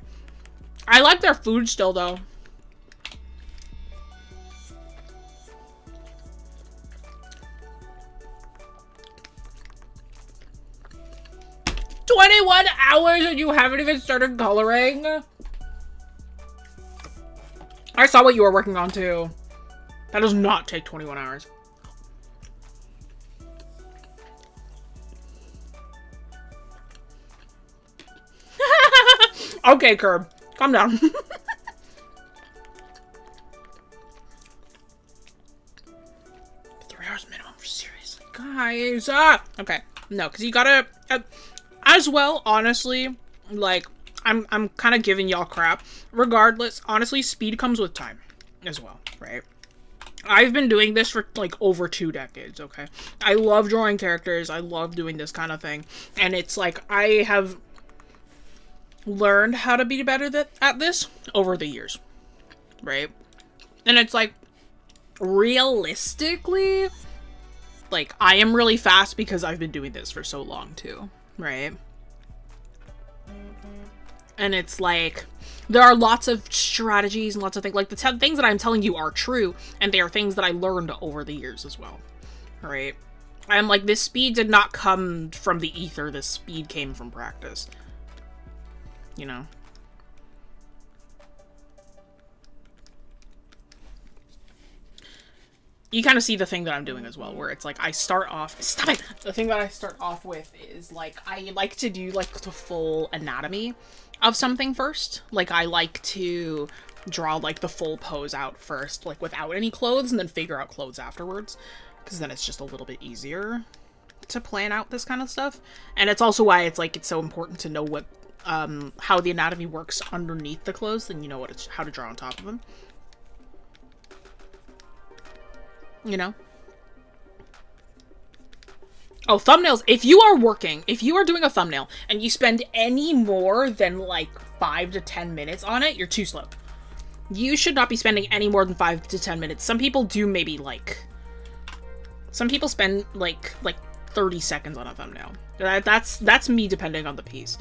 I like their food still, though. "21 hours and you haven't even started coloring?" I saw what you were working on, too. That does not take 21 hours. Okay, Curb. Calm down. 3 hours minimum, seriously. Guys. Okay. No, because you gotta... as well, honestly, like, I'm kind of giving y'all crap. Regardless, honestly, speed comes with time as well, right? I've been doing this for, like, over 2 decades, okay? I love drawing characters. I love doing this kind of thing. And it's like, I have learned how to be better at this over the years, right? And it's like, realistically, like, I am really fast because I've been doing this for so long, too, right? And it's like, there are lots of strategies and lots of things, like, the things that I'm telling you are true, and they are things that I learned over the years as well, right? I'm like, this speed did not come from the ether, this speed came from practice. You know? You kind of see the thing that I'm doing as well, where it's like, I start off... Stop it! The thing that I start off with is, like, I like to do, like, the full anatomy of something first. Like, I like to draw, like, the full pose out first, like, without any clothes, and then figure out clothes afterwards. Because then it's just a little bit easier to plan out this kind of stuff. And it's also why it's, like, it's so important to know what, how the anatomy works underneath the clothes, then you know how to draw on top of them. You know? Oh, thumbnails. If you are doing a thumbnail and you spend any more than like 5 to 10 minutes on it, you're too slow. You should not be spending any more than 5 to 10 minutes. Some people do maybe like... Some people spend like 30 seconds on a thumbnail. That's me depending on the piece.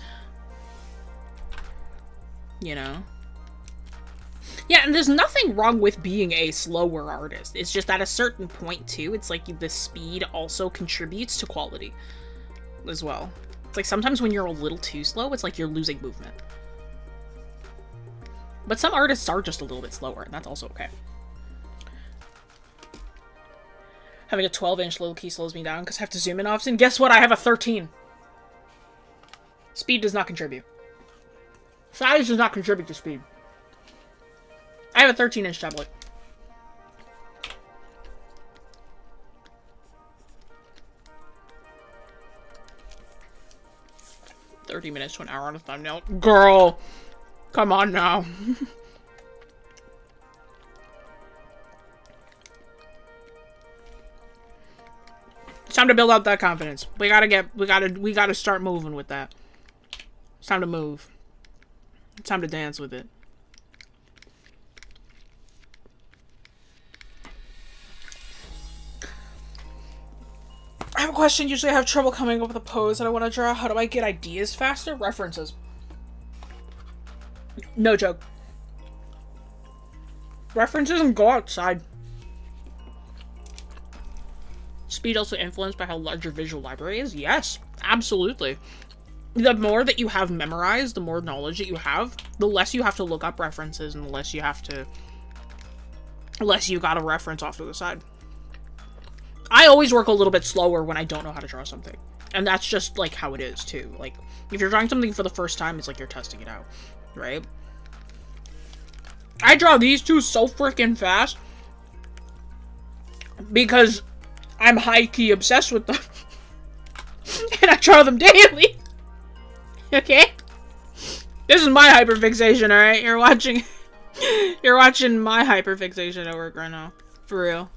You know? Yeah, and there's nothing wrong with being a slower artist. It's just at a certain point, too, it's like the speed also contributes to quality as well. It's like sometimes when you're a little too slow, it's like you're losing movement. But some artists are just a little bit slower, and that's also okay. Having a 12-inch little key slows me down because I have to zoom in often. Guess what? I have a 13. Speed does not contribute. Size does not contribute to speed. I have a 13-inch tablet. "30 minutes to an hour on a thumbnail." Girl! Come on now. It's time to build up that confidence. We gotta start moving with that. It's time to move. It's time to dance with it. I have a question. Usually I have trouble coming up with a pose that I want to draw. How do I get ideas faster? References. No joke. References and go outside. Speed also influenced by how large your visual library is? Yes, absolutely. The more that you have memorized, the more knowledge that you have, the less you have to look up references and the less you have to... less you gotta reference off to the side. I always work a little bit slower when I don't know how to draw something. And that's just, like, how it is, too. Like, if you're drawing something for the first time, it's like you're testing it out, right? I draw these two so freaking fast because I'm high-key obsessed with them. And I draw them daily. Okay? This is my hyperfixation, alright? You're watching my hyperfixation at work right now. For real.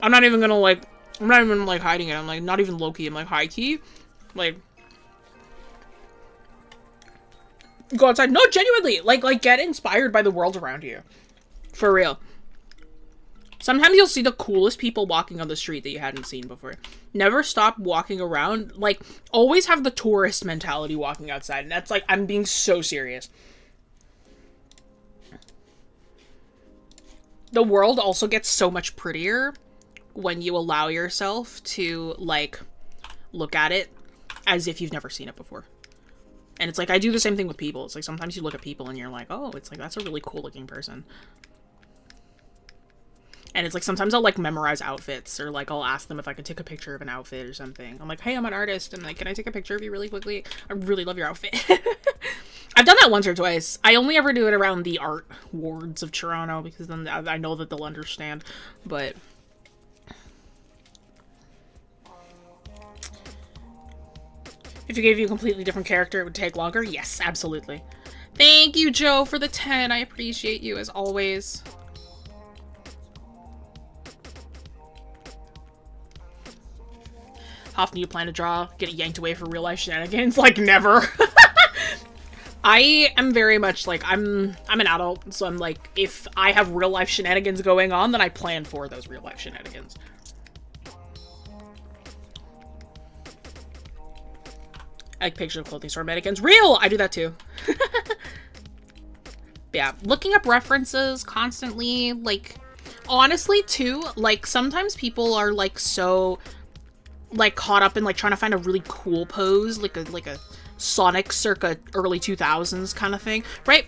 I'm not even hiding it. I'm like, not even low-key. I'm like, high-key. Like, go outside. No, genuinely. Like, get inspired by the world around you. For real. Sometimes you'll see the coolest people walking on the street that you hadn't seen before. Never stop walking around. Like, always have the tourist mentality walking outside. And that's like, I'm being so serious. The world also gets so much prettier when you allow yourself to, like, look at it as if you've never seen it before. And it's like, I do the same thing with people. It's like, sometimes you look at people and you're like, oh, it's like, that's a really cool looking person. And it's like, sometimes I'll, like, memorize outfits, or, like, I'll ask them if I can take a picture of an outfit or something. I'm like, hey, I'm an artist, and, like, can I take a picture of you really quickly? I really love your outfit. I've done that once or twice. I only ever do it around the art wards of Toronto, because then I know that they'll understand, but... If you gave you a completely different character, it would take longer? Yes, absolutely. Thank you, Joe, for the 10. I appreciate you, as always. How often do you plan to draw? Get yanked away for real-life shenanigans? Like, never. I am very much, like, I'm an adult, so I'm like, if I have real-life shenanigans going on, then I plan for those real-life shenanigans. I like pictures of clothing store mannequins. Real! I do that too. Yeah, looking up references constantly, like, honestly too, like, sometimes people are, like, so, like, caught up in, like, trying to find a really cool pose, like a Sonic circa early 2000s kind of thing, right?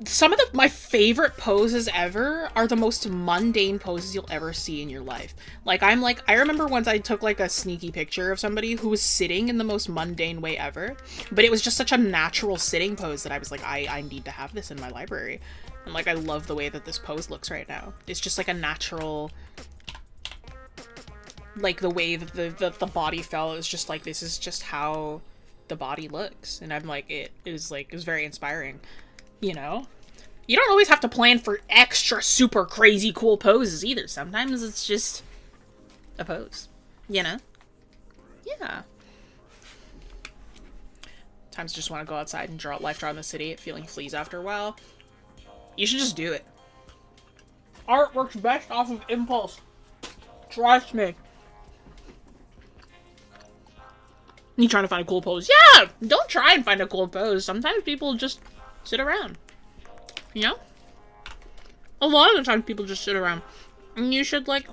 Some of my favorite poses ever are the most mundane poses you'll ever see in your life. Like, I remember once I took, like, a sneaky picture of somebody who was sitting in the most mundane way ever, but it was just such a natural sitting pose that I was like, I need to have this in my library. And, like, I love the way that this pose looks right now. It's just, like, a natural, like, the way that the body fell is just, like, this is just how the body looks. And I'm like, it was very inspiring. You know? You don't always have to plan for extra super crazy cool poses either. Sometimes it's just a pose. You know? Yeah. Times just want to go outside and life draw in the city, feeling fleas after a while. You should just do it. Art works best off of impulse. Trust me. You trying to find a cool pose? Yeah! Don't try and find a cool pose. Sometimes people just sit around. You know? A lot of the time people just sit around. And you should, like,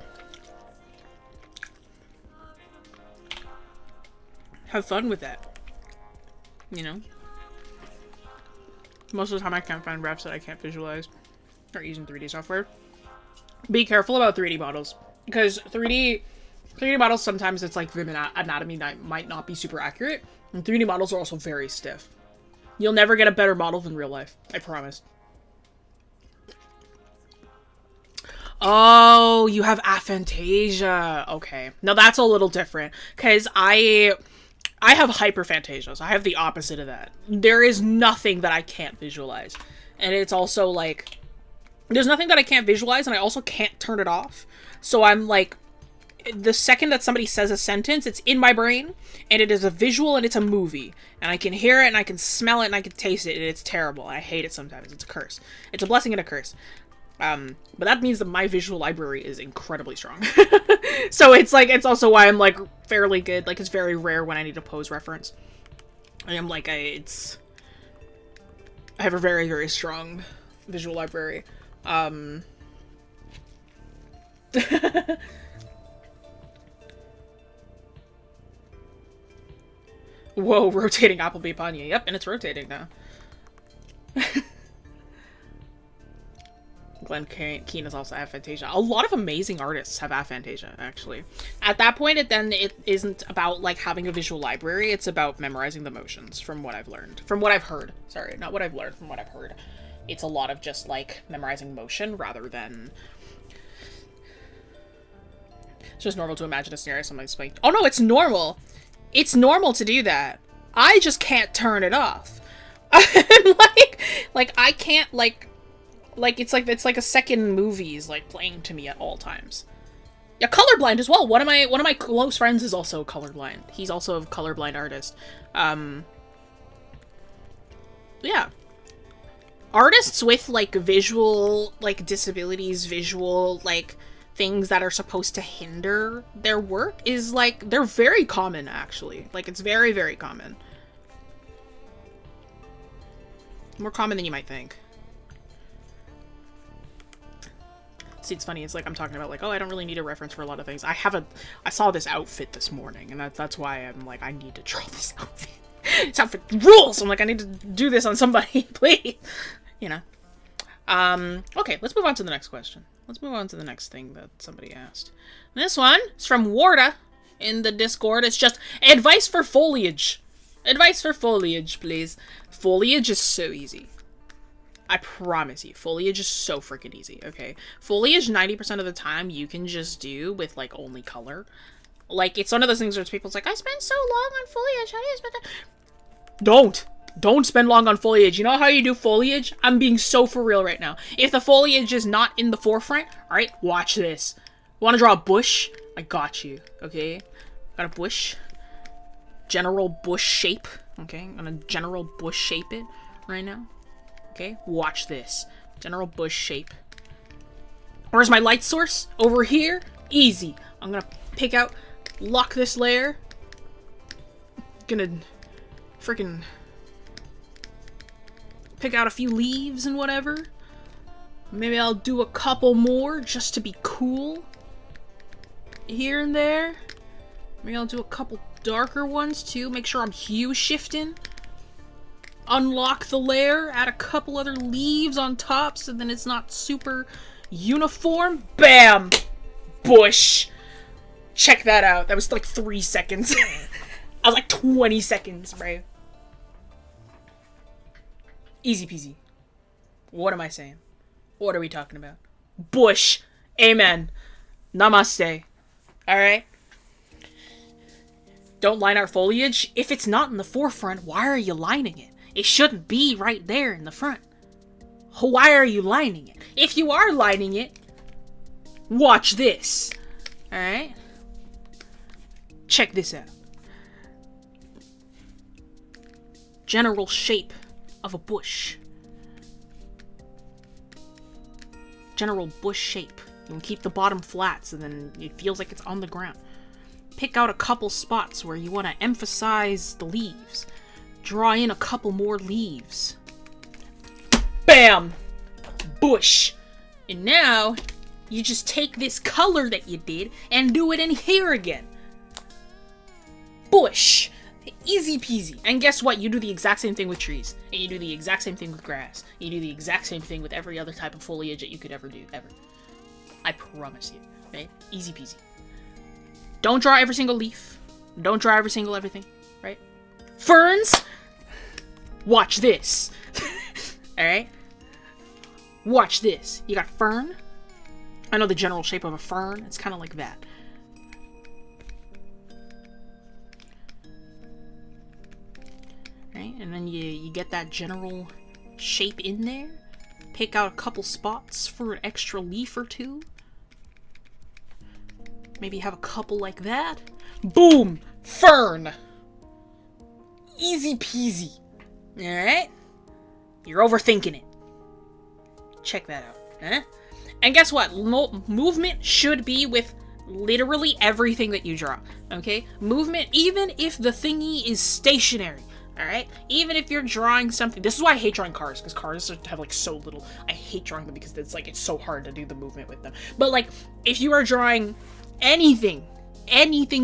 have fun with that. You know? Most of the time I can't find refs that I can't visualize. Or using 3D software. Be careful about 3D models. Because 3D models, sometimes it's like the anatomy might not be super accurate. And 3D models are also very stiff. You'll never get a better model than real life. I promise. Oh, you have aphantasia. Okay. Now that's a little different. Because I have hyperphantasias. I have the opposite of that. There is nothing that I can't visualize. And it's also like, there's nothing that I can't visualize, and I also can't turn it off. So I'm like, the second that somebody says a sentence, it's in my brain, and it is a visual, and it's a movie. And I can hear it, and I can smell it, and I can taste it, and it's terrible. I hate it sometimes. It's a curse. It's a blessing and a curse. But that means that my visual library is incredibly strong. So it's like, it's also why I'm like fairly good. Like, it's very rare when I need a pose reference. I am like, I have a very, very strong visual library. Whoa, rotating Applebee Panya. Yep, and it's rotating now. Glenn Keane is also aphantasia. A lot of amazing artists have aphantasia, actually. At that point, it isn't about, like, having a visual library. It's about memorizing the motions, from what I've learned. From what I've heard. Sorry, not what I've learned, from what I've heard. It's a lot of just, like, memorizing motion rather than... It's just normal to imagine a scenario somebody's playing. Oh no, it's normal! It's normal to do that. I just can't turn it off. like, I can't, like, it's like a second movie is, like, playing to me at all times. Yeah, colorblind as well. One of my close friends is also colorblind. He's also a colorblind artist. Yeah. Artists with, like, visual, like, disabilities, visual, like, things that are supposed to hinder their work is, like, they're very common, actually. Like, it's very, very common. More common than you might think. See, it's funny, it's like I'm talking about, like, oh, I don't really need a reference for a lot of things. I saw this outfit this morning, and that's why I'm like, I need to draw this outfit. This outfit rules! I'm like, I need to do this on somebody, please! You know. Okay, let's move on to the next question. Let's move on to the next thing that somebody asked. This one is from Warda in the Discord. It's just, advice for foliage. Advice for foliage, please. Foliage is so easy. I promise you, foliage is so freaking easy, okay? Foliage, 90% of the time, you can just do with, like, only color. Like, it's one of those things where people's like, I spend so long on foliage, how do you spend that? Don't spend long on foliage. You know how you do foliage? I'm being so for real right now. If the foliage is not in the forefront, alright, watch this. Want to draw a bush? I got you, okay? Got a bush. General bush shape, okay? I'm gonna general bush shape it right now. Okay, watch this. General bush shape. Where's my light source? Over here? Easy. I'm gonna pick out, lock this layer. Gonna freaking pick out a few leaves and whatever. Maybe I'll do a couple more just to be cool. Here and there. Maybe I'll do a couple darker ones too. Make sure I'm hue shifting. Unlock the layer, add a couple other leaves on top so then it's not super uniform. Bam! Bush! Check that out. That was like 3 seconds. I was like 20 seconds, bro. Easy peasy. What am I saying? What are we talking about? Bush. Amen. Namaste. Alright? Don't line our foliage. If it's not in the forefront, why are you lining it? It shouldn't be right there in the front. Why are you lining it? If you are lining it, watch this. Alright? Check this out. General shape of a bush. general bush shape. You can keep the bottom flat so then it feels like it's on the ground. Pick out a couple spots where you want to emphasize the leaves. Draw in a couple more leaves. Bam! Bush! And now, you just take this color that you did and do it in here again. Bush! Easy peasy. And guess what? You do the exact same thing with trees. And you do the exact same thing with grass. You do the exact same thing with every other type of foliage that you could ever do, ever. I promise you, right? Easy peasy. Don't draw every single leaf. Don't draw every single everything, right? Ferns! Watch this. Alright? Watch this. You got fern. I know the general shape of a fern. It's kind of like that. Right? And then you get that general shape in there. Pick out a couple spots for an extra leaf or two. Maybe have a couple like that. Boom! Fern! Easy peasy. Alright? You're overthinking it. Check that out. Huh? And guess what? Movement should be with literally everything that you draw. Okay? Movement, even if the thingy is stationary. Alright? Even if you're drawing something. This is why I hate drawing cars, because cars have like so little. I hate drawing them because it's so hard to do the movement with them. But like, if you are drawing anything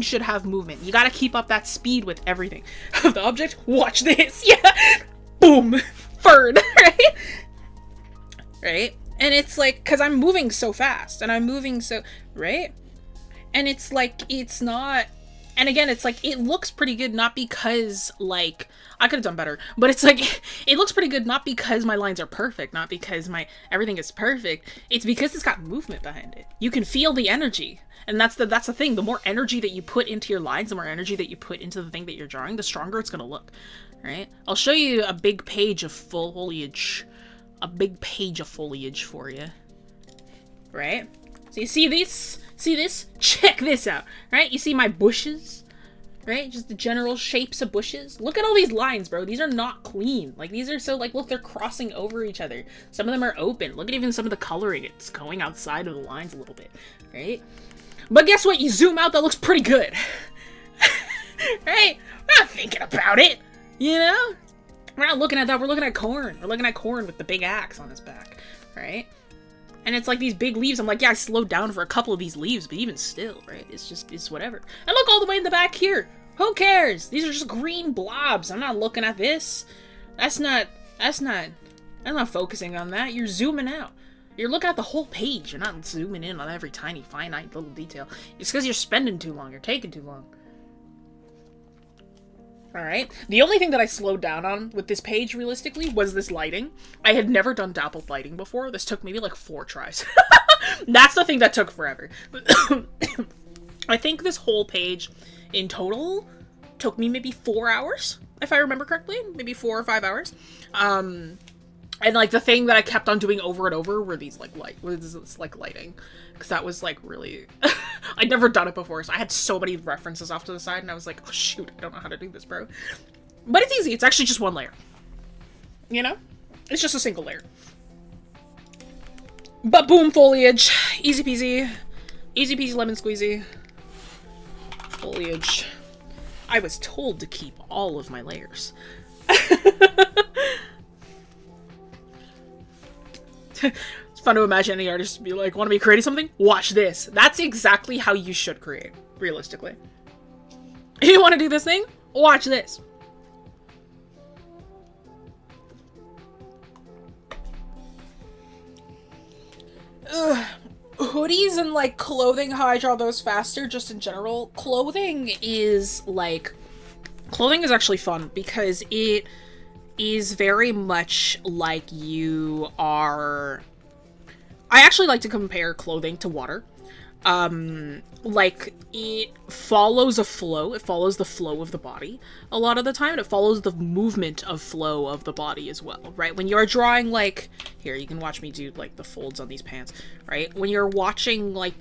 should have movement. You gotta keep up that speed with everything. The object, watch this. Yeah. Boom. Fern. Right? Right? And it's like, because I'm moving so fast, and I'm moving so, right? And it's like, it's not, and again, it's like, it looks pretty good, not because, like, I could have done better, but it's like, it looks pretty good, not because my lines are perfect, not because everything is perfect, it's because it's got movement behind it. You can feel the energy, and that's the thing. The more energy that you put into your lines, the more energy that you put into the thing that you're drawing, the stronger it's gonna look, right? I'll show you a big page of foliage. A big page of foliage for you. Right? So you see this? See this? Check this out. Right? You see my bushes? Right? Just the general shapes of bushes. Look at all these lines, bro. These are not clean. Like, these are so, like, look, they're crossing over each other. Some of them are open. Look at even some of the coloring. It's going outside of the lines a little bit. Right? But guess what? You zoom out, that looks pretty good. Right? We're not thinking about it. You know? We're not looking at that, we're looking at corn. We're looking at corn with the big axe on his back, right? And it's like these big leaves, I'm like, yeah, I slowed down for a couple of these leaves, but even still, right? It's whatever. And look all the way in the back here. Who cares? These are just green blobs. I'm not looking at this. I'm not focusing on that. You're zooming out. You're looking at the whole page. You're not zooming in on every tiny, finite little detail. It's because you're spending too long. You're taking too long. Alright, the only thing that I slowed down on with this page, realistically, was this lighting. I had never done dappled lighting before. This took maybe like 4 tries. That's the thing that took forever. I think this whole page, in total, took me maybe 4 hours, if I remember correctly. Maybe 4 or 5 hours. And like the thing that I kept on doing over and over were these like lighting. Because that was like really, I'd never done it before, so I had so many references off to the side, and I was like, oh shoot, I don't know how to do this, bro. But it's easy, it's actually just one layer. You know? It's just a single layer. But boom, foliage. Easy peasy. Easy peasy lemon squeezy. Foliage. I was told to keep all of my layers. It's fun to imagine any artist be like, want to be creating something? Watch this. That's exactly how you should create, realistically. If you want to do this thing, watch this. Ugh. Hoodies and like clothing, how I draw those faster, just in general. Clothing is actually fun because it is very much like you are... I actually like to compare clothing to water. Like, it follows a flow. It follows the flow of the body a lot of the time. And it follows the movement of flow of the body as well, right? When you're drawing, like... Here, you can watch me do, like, the folds on these pants, right? When you're watching, like,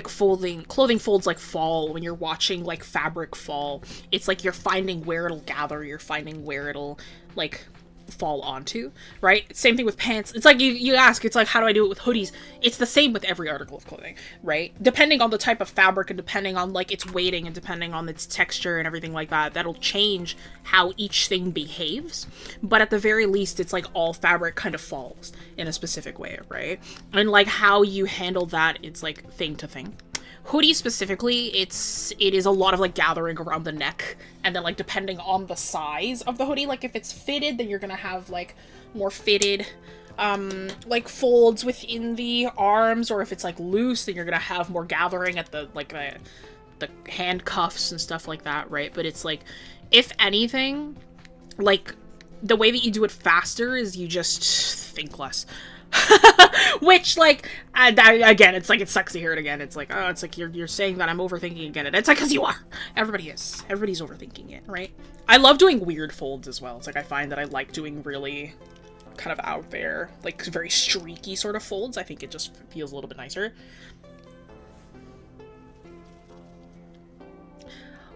clothing folds like fall, when you're watching like fabric fall, it's like you're finding where it'll gather, you're finding where it'll like fall onto, right? Same thing with pants. It's like you ask, it's like, how do I do it with hoodies? It's the same with every article of clothing, right? Depending on the type of fabric and depending on like its weighting and depending on its texture and everything like that, that'll change how each thing behaves. But at the very least, it's like all fabric kind of falls in a specific way, right? And like how you handle that, it's like thing to thing. Hoodie specifically, it is a lot of like gathering around the neck, and then like depending on the size of the hoodie, like if it's fitted, then you're gonna have like more fitted like folds within the arms, or if it's like loose, then you're gonna have more gathering at the like the handcuffs and stuff like that, right? But it's like, if anything, like the way that you do it faster is you just think less. Which, like, again, it's like, it sucks to hear it again. It's like, oh, it's like you're saying that I'm overthinking again. And it's like, because you are. Everybody is. Everybody's overthinking it, right? I love doing weird folds as well. It's like, I find that I like doing really kind of out there, like, very streaky sort of folds. I think it just feels a little bit nicer.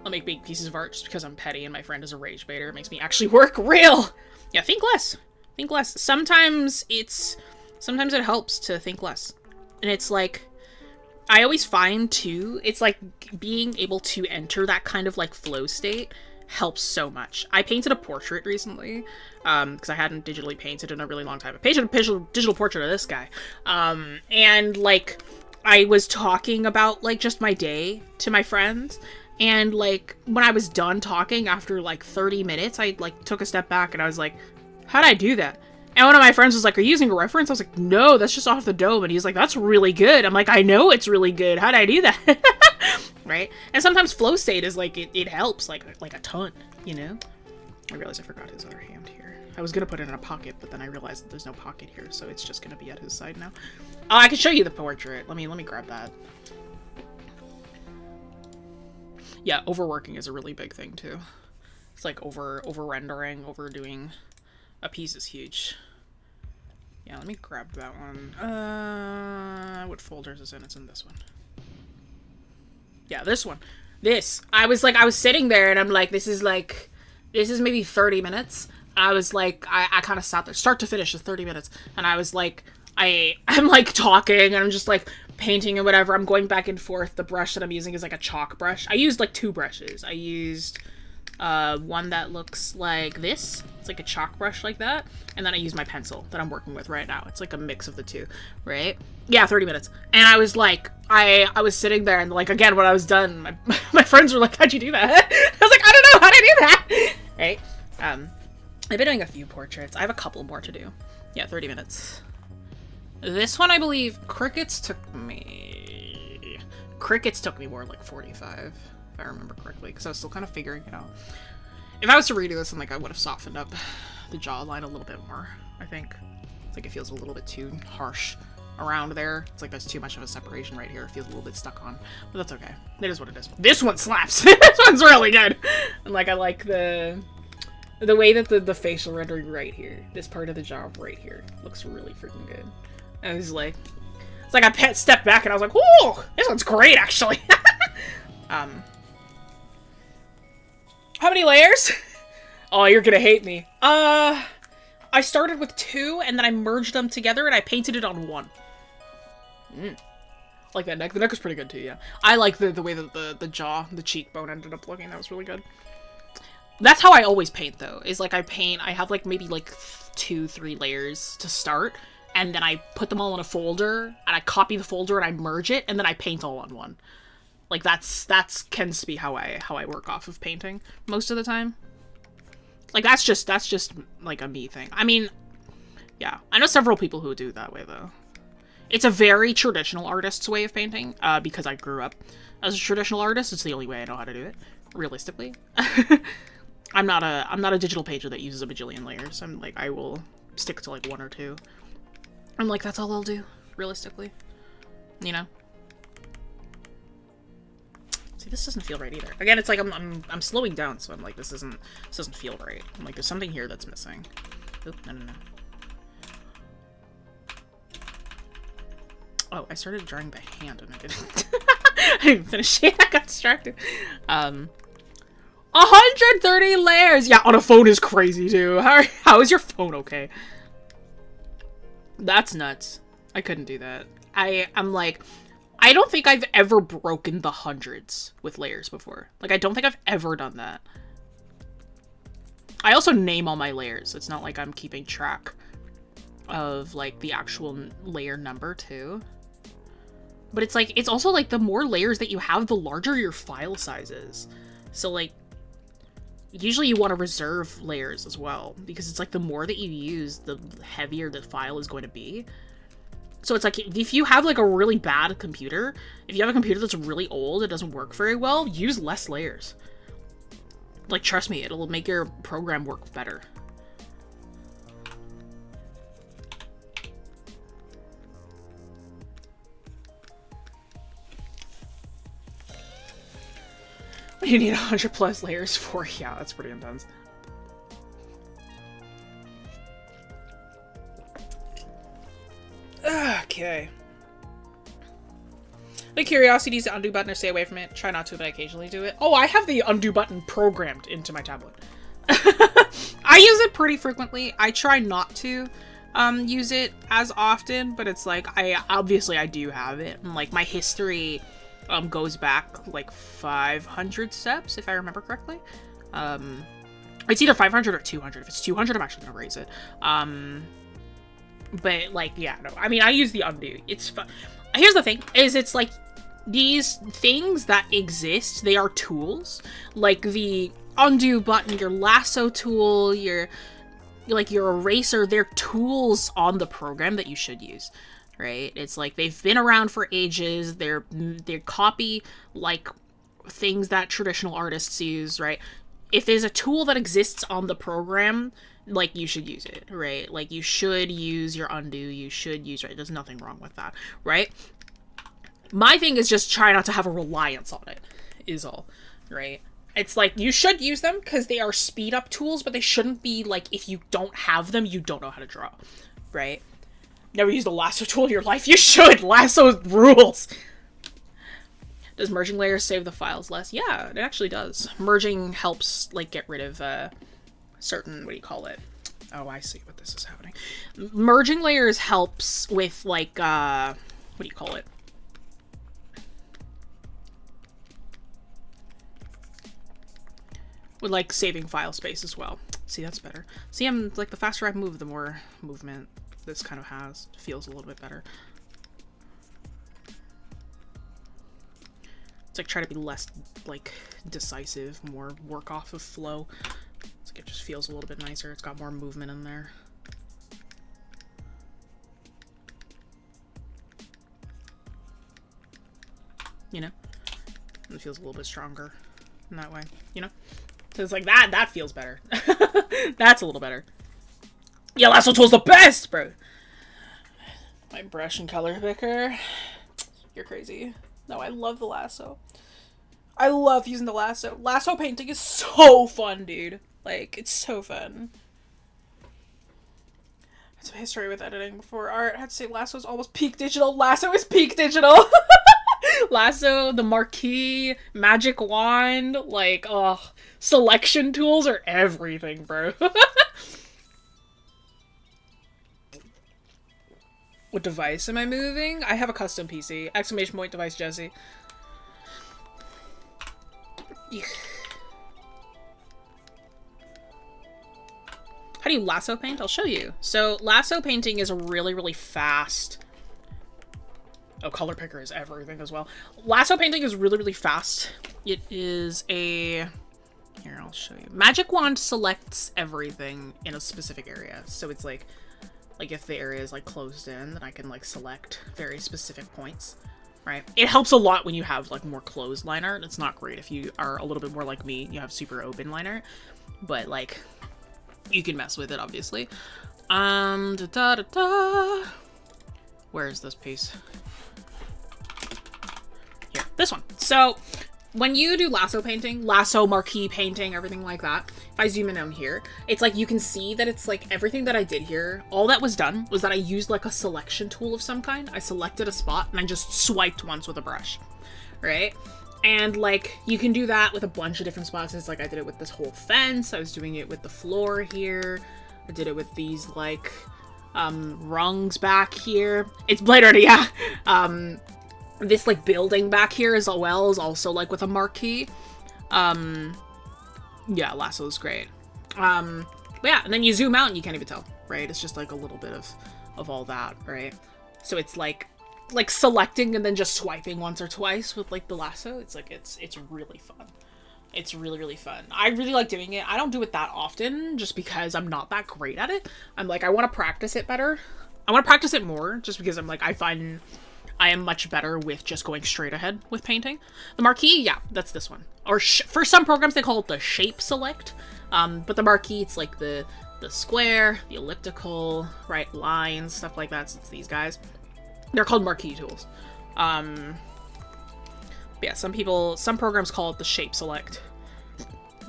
I'll make big pieces of art just because I'm petty and my friend is a rage baiter. It makes me actually work real. Yeah, think less. Think less. Sometimes it helps to think less. And it's like, I always find too, it's like being able to enter that kind of like flow state helps so much. I painted a portrait recently, because I hadn't digitally painted in a really long time. I painted a digital portrait of this guy. And like, I was talking about like just my day to my friends. And like, when I was done talking after like 30 minutes, I like took a step back and I was like, how'd I do that? And one of my friends was like, are you using a reference? I was like, no, that's just off the dome. And he's like, that's really good. I'm like, I know it's really good. How'd I do that? Right? And sometimes flow state is like, it helps like a ton, you know? I realized I forgot his other hand here. I was gonna put it in a pocket, but then I realized that there's no pocket here, so it's just gonna be at his side now. Oh, I can show you the portrait. Let me grab that. Yeah, overworking is a really big thing too. It's like over rendering, overdoing a piece is huge. Yeah, let me grab that one. What folder is this in? It's in this one. Yeah, this one. This. I was sitting there and I'm like, this is maybe 30 minutes. I was like, I kind of sat there, start to finish is 30 minutes. And I was like, I'm like talking and I'm just like painting and whatever. I'm going back and forth. The brush that I'm using is like a chalk brush. I used like 2 brushes. I used one that looks like this. It's like a chalk brush like that. And then I use my pencil that I'm working with right now. It's like a mix of the two, right? Yeah, 30 minutes. And I was like, I was sitting there and like, again, when I was done, my friends were like, how'd you do that? I was like, I don't know, how'd I do that? Right? I've been doing a few portraits. I have a couple more to do. Yeah, 30 minutes. This one, I believe, crickets took me more like 45. If I remember correctly, because I was still kind of figuring it out. If I was to redo this, then like I would have softened up the jawline a little bit more, I think. It's like it feels a little bit too harsh around there. It's like there's too much of a separation right here. It feels a little bit stuck on, but that's okay. It is what it is. This one slaps. This one's really good. And like, I like the way that the facial rendering right here, this part of the jaw right here, looks really freaking good. I was like, it's like I stepped back and I was like, whoa, this one's great actually. How many layers? Oh, you're gonna hate me. I started with 2 and then I merged them together and I painted it on 1. Like that neck. The neck was pretty good too, yeah. I like the way that the jaw, the cheekbone ended up looking. That was really good. That's how I always paint though, is like I have like maybe like 2-3 layers to start, and then I put them all in a folder and I copy the folder and I merge it and then I paint all on 1. Like that's tends to be how I work off of painting most of the time. Like that's just like a me thing. I mean, yeah, I know several people who do it that way though. It's a very traditional artist's way of painting, because I grew up as a traditional artist. It's the only way I know how to do it, realistically. I'm not a digital painter that uses a bajillion layers. I'm like, I will stick to like 1 or 2. I'm like, that's all I'll do, realistically. You know? See, this doesn't feel right either. Again, it's like I'm slowing down, so I'm like, this doesn't feel right. I'm like, there's something here that's missing. Oop, no. Oh, I started drawing the hand and I didn't. I didn't finish it. I got distracted. 130 layers! Yeah, on a phone is crazy, too. How is your phone okay? That's nuts. I couldn't do that. I'm like, I don't think I've ever broken the hundreds with layers before. Like, I don't think I've ever done that. I also name all my layers. It's not like I'm keeping track of, like, the actual layer number, too. But it's like, it's also like the more layers that you have, the larger your file size is. So, like, usually you want to reserve layers as well, because it's like the more that you use, the heavier the file is going to be. So it's like, if you have like a really bad computer, if you have a computer that's really old, it doesn't work very well, use less layers. Like, trust me, it'll make your program work better. You need 100 plus layers for, yeah, that's pretty intense. Okay. The curiosity is the undo button or stay away from it. Try not to, but I occasionally do it. Oh, I have the undo button programmed into my tablet. I use it pretty frequently. I try not to use it as often, but it's like, obviously I do have it. And like, my history goes back like 500 steps, if I remember correctly. It's either 500 or 200. If it's 200, I'm actually gonna raise it. But like, yeah, no, I mean, I use the undo. It's fun. Here's the thing, is it's like, these things that exist, they are tools. Like the undo button, your lasso tool, your eraser, they're tools on the program that you should use. Right? It's like, they've been around for ages, they copy, like, things that traditional artists use, right? If there's a tool that exists on the program, like, you should use it, right? Like, you should use your undo, you should use, right? There's nothing wrong with that, right? My thing is just try not to have a reliance on it, is all, right? It's like, you should use them, because they are speed-up tools, but they shouldn't be, like, if you don't have them, you don't know how to draw, right? Never used a lasso tool in your life? You should! Lasso rules! Does merging layers save the files less? Yeah, it actually does. Merging helps, like, get rid of, certain, what do you call it? Oh, I see what this is happening. Merging layers helps with, like, what do you call it? With, like, saving file space as well. See, that's better. See, I'm, like, the faster I move, the more movement this kind of has. It feels a little bit better. It's like, try to be less, like, decisive, more work off of flow. It's like, it just feels a little bit nicer. It's got more movement in there. You know? It feels a little bit stronger in that way, you know? So it's like, that feels better. That's a little better. Yeah, lasso tool's the best, bro! My brush and color picker. You're crazy. No, I love the lasso. I love using the lasso. Lasso painting is so fun, dude. Like, it's so fun. It's a history with editing before art. I had to say Lasso's almost peak digital. Lasso is peak digital! Lasso, the marquee, magic wand, like, ugh. Selection tools are everything, bro. What device am I moving? I have a custom PC. Exclamation point device, Jessie. How do you lasso paint? I'll show you. So, lasso painting is a really, really fast... Oh, color picker is everything as well. Lasso painting is really, really fast. It is a... Here, I'll show you. Magic wand selects everything in a specific area. So it's like if the area is like closed in, then I can like select very specific points, right? It helps a lot when you have like more closed line art. It's not great if you are a little bit more like me, you have super open line art, but like you can mess with it obviously. Where is this piece? Here, this one. So when you do lasso painting, lasso marquee painting, everything like that, if I zoom in on here, it's like you can see that it's like everything that I did here, all that was done was that I used like a selection tool of some kind. I selected a spot and I just swiped once with a brush, right? And, like, you can do that with a bunch of different spots. It's like I did it with this whole fence. I was doing it with the floor here. I did it with these, like, rungs back here. It's Blade Runner, yeah. This, like, building back here as well is also, like, with a marquee. Yeah, Lasso is great. But yeah, and then you zoom out and you can't even tell, right? It's just, like, a little bit of all that, right? So it's, like selecting and then just swiping once or twice with, like, the lasso. It's, like, it's really fun. It's really, really fun. I really like doing it. I don't do it that often just because I'm not that great at it. I'm like, I want to practice it better. I want to practice it more just because I'm like, I find I am much better with just going straight ahead with painting. The marquee, yeah, that's this one. Or for some programs, they call it the shape select. But the marquee, it's like the square, the elliptical, right, lines, stuff like that. So it's these guys. They're called marquee tools. But yeah, some programs call it the shape select,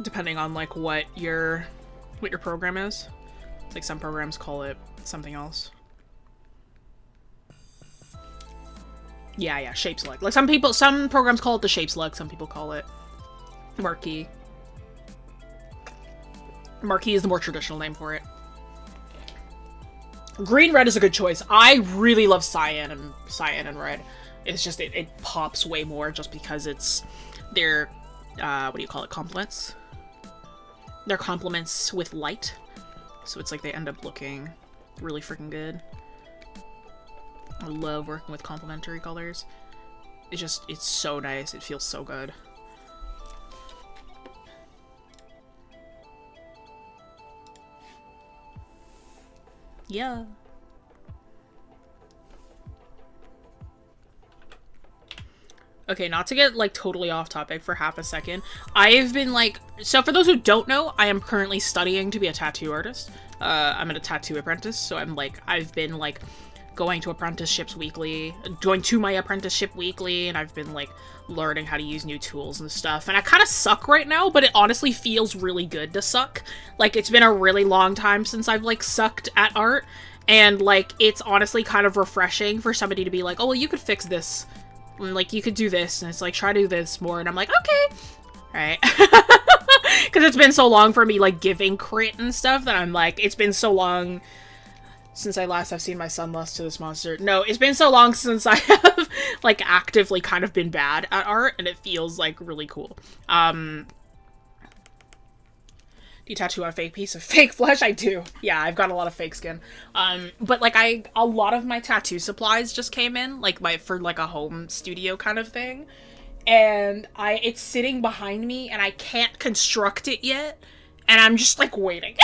depending on like what your program is. It's like some programs call it something else. Yeah, shape select. Like some programs call it the shape select, some people call it marquee. Marquee is the more traditional name for it. Green red is a good choice. I really love cyan and red. It's just it pops way more just because it's their what do you call it, complements? They're complements with light. So it's like they end up looking really freaking good. I love working with complementary colors. It's so nice. It feels so good. Yeah. Okay, not to get, like, totally off topic for half a second. I've been, like... So, for those who don't know, I am currently studying to be a tattoo artist. I'm a tattoo apprentice, so I've been, like, going to apprenticeships weekly, going to my apprenticeship weekly, and I've been, like, learning how to use new tools and stuff. And I kind of suck right now, but it honestly feels really good to suck. Like, it's been a really long time since I've, like, sucked at art, and, like, it's honestly kind of refreshing for somebody to be like, oh, well, you could fix this. And, like, you could do this, and it's like, try to do this more, and I'm like, okay. Alright. Because it's been so long for me, like, giving crit and stuff that I'm like, it's been so long since I've seen my son lost to this monster. No, it's been so long since I have, like, actively kind of been bad at art, and it feels, like, really cool. Do you tattoo on a fake piece of fake flesh? I do. Yeah, I've got a lot of fake skin. But, like, a lot of my tattoo supplies just came in, like, for, like, a home studio kind of thing. And it's sitting behind me, and I can't construct it yet. And I'm just, like, waiting.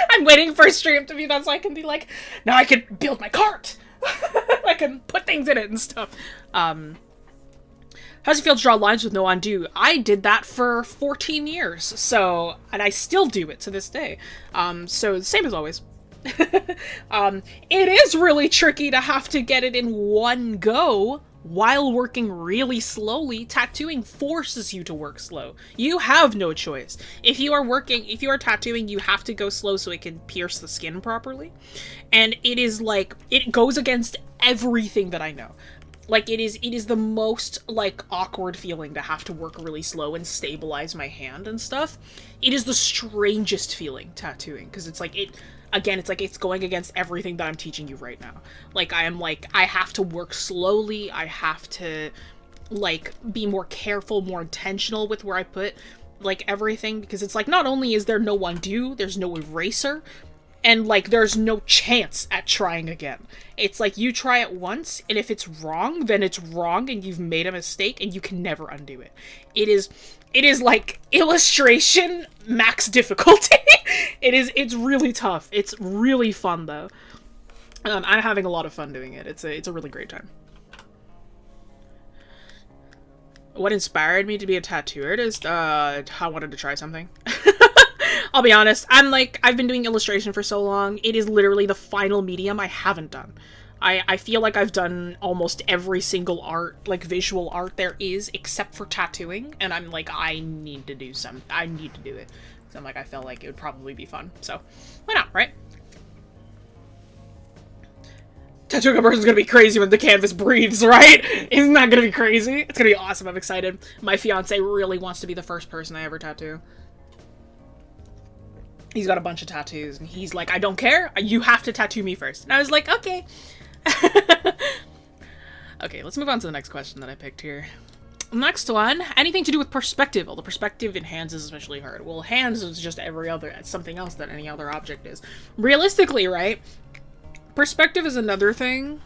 I'm waiting for a stream to be done so I can be like, now I can build my cart! I can put things in it and stuff. How does it feel to draw lines with no undo? I did that for 14 years, so, and I still do it to this day. So, same as always. It is really tricky to have to get it in one go while working really slowly. Tattooing forces you to work slow. You have no choice. If you are tattooing, you have to go slow so it can pierce the skin properly. And it is like, it goes against everything that I know. Like, it is the most, like, awkward feeling to have to work really slow and stabilize my hand and stuff. It is the strangest feeling, tattooing, because it's like, it's going against everything that I'm teaching you right now. Like, I have to work slowly, I have to, like, be more careful, more intentional with where I put, like, everything, because it's like, not only is there no undo, there's no eraser, and, like, there's no chance at trying again. It's like, you try it once, and if it's wrong, then it's wrong, and you've made a mistake, and you can never undo it. It is like, illustration max difficulty. It's really tough. It's really fun, though. I'm having a lot of fun doing it. It's a really great time. What inspired me to be a tattoo artist? I wanted to try something. I'll be honest, I've been doing illustration for so long, it is literally the final medium I haven't done. I feel like I've done almost every single art, like, visual art there is, except for tattooing, and I'm like, I need to do it. So I'm like, I felt like it would probably be fun, so why not, right? tattooing a person's gonna be crazy when the canvas breathes, right? Isn't that gonna be crazy? It's gonna be awesome. I'm excited. My fiance really wants to be the first person I ever tattoo. He's got a bunch of tattoos, and he's like, I don't care. You have to tattoo me first. And I was like, okay. Okay, let's move on to the next question that I picked here. Next one, anything to do with perspective. Well, the perspective in hands is especially hard. Well, hands is just it's something else that any other object is. Realistically, right? Perspective is another thing.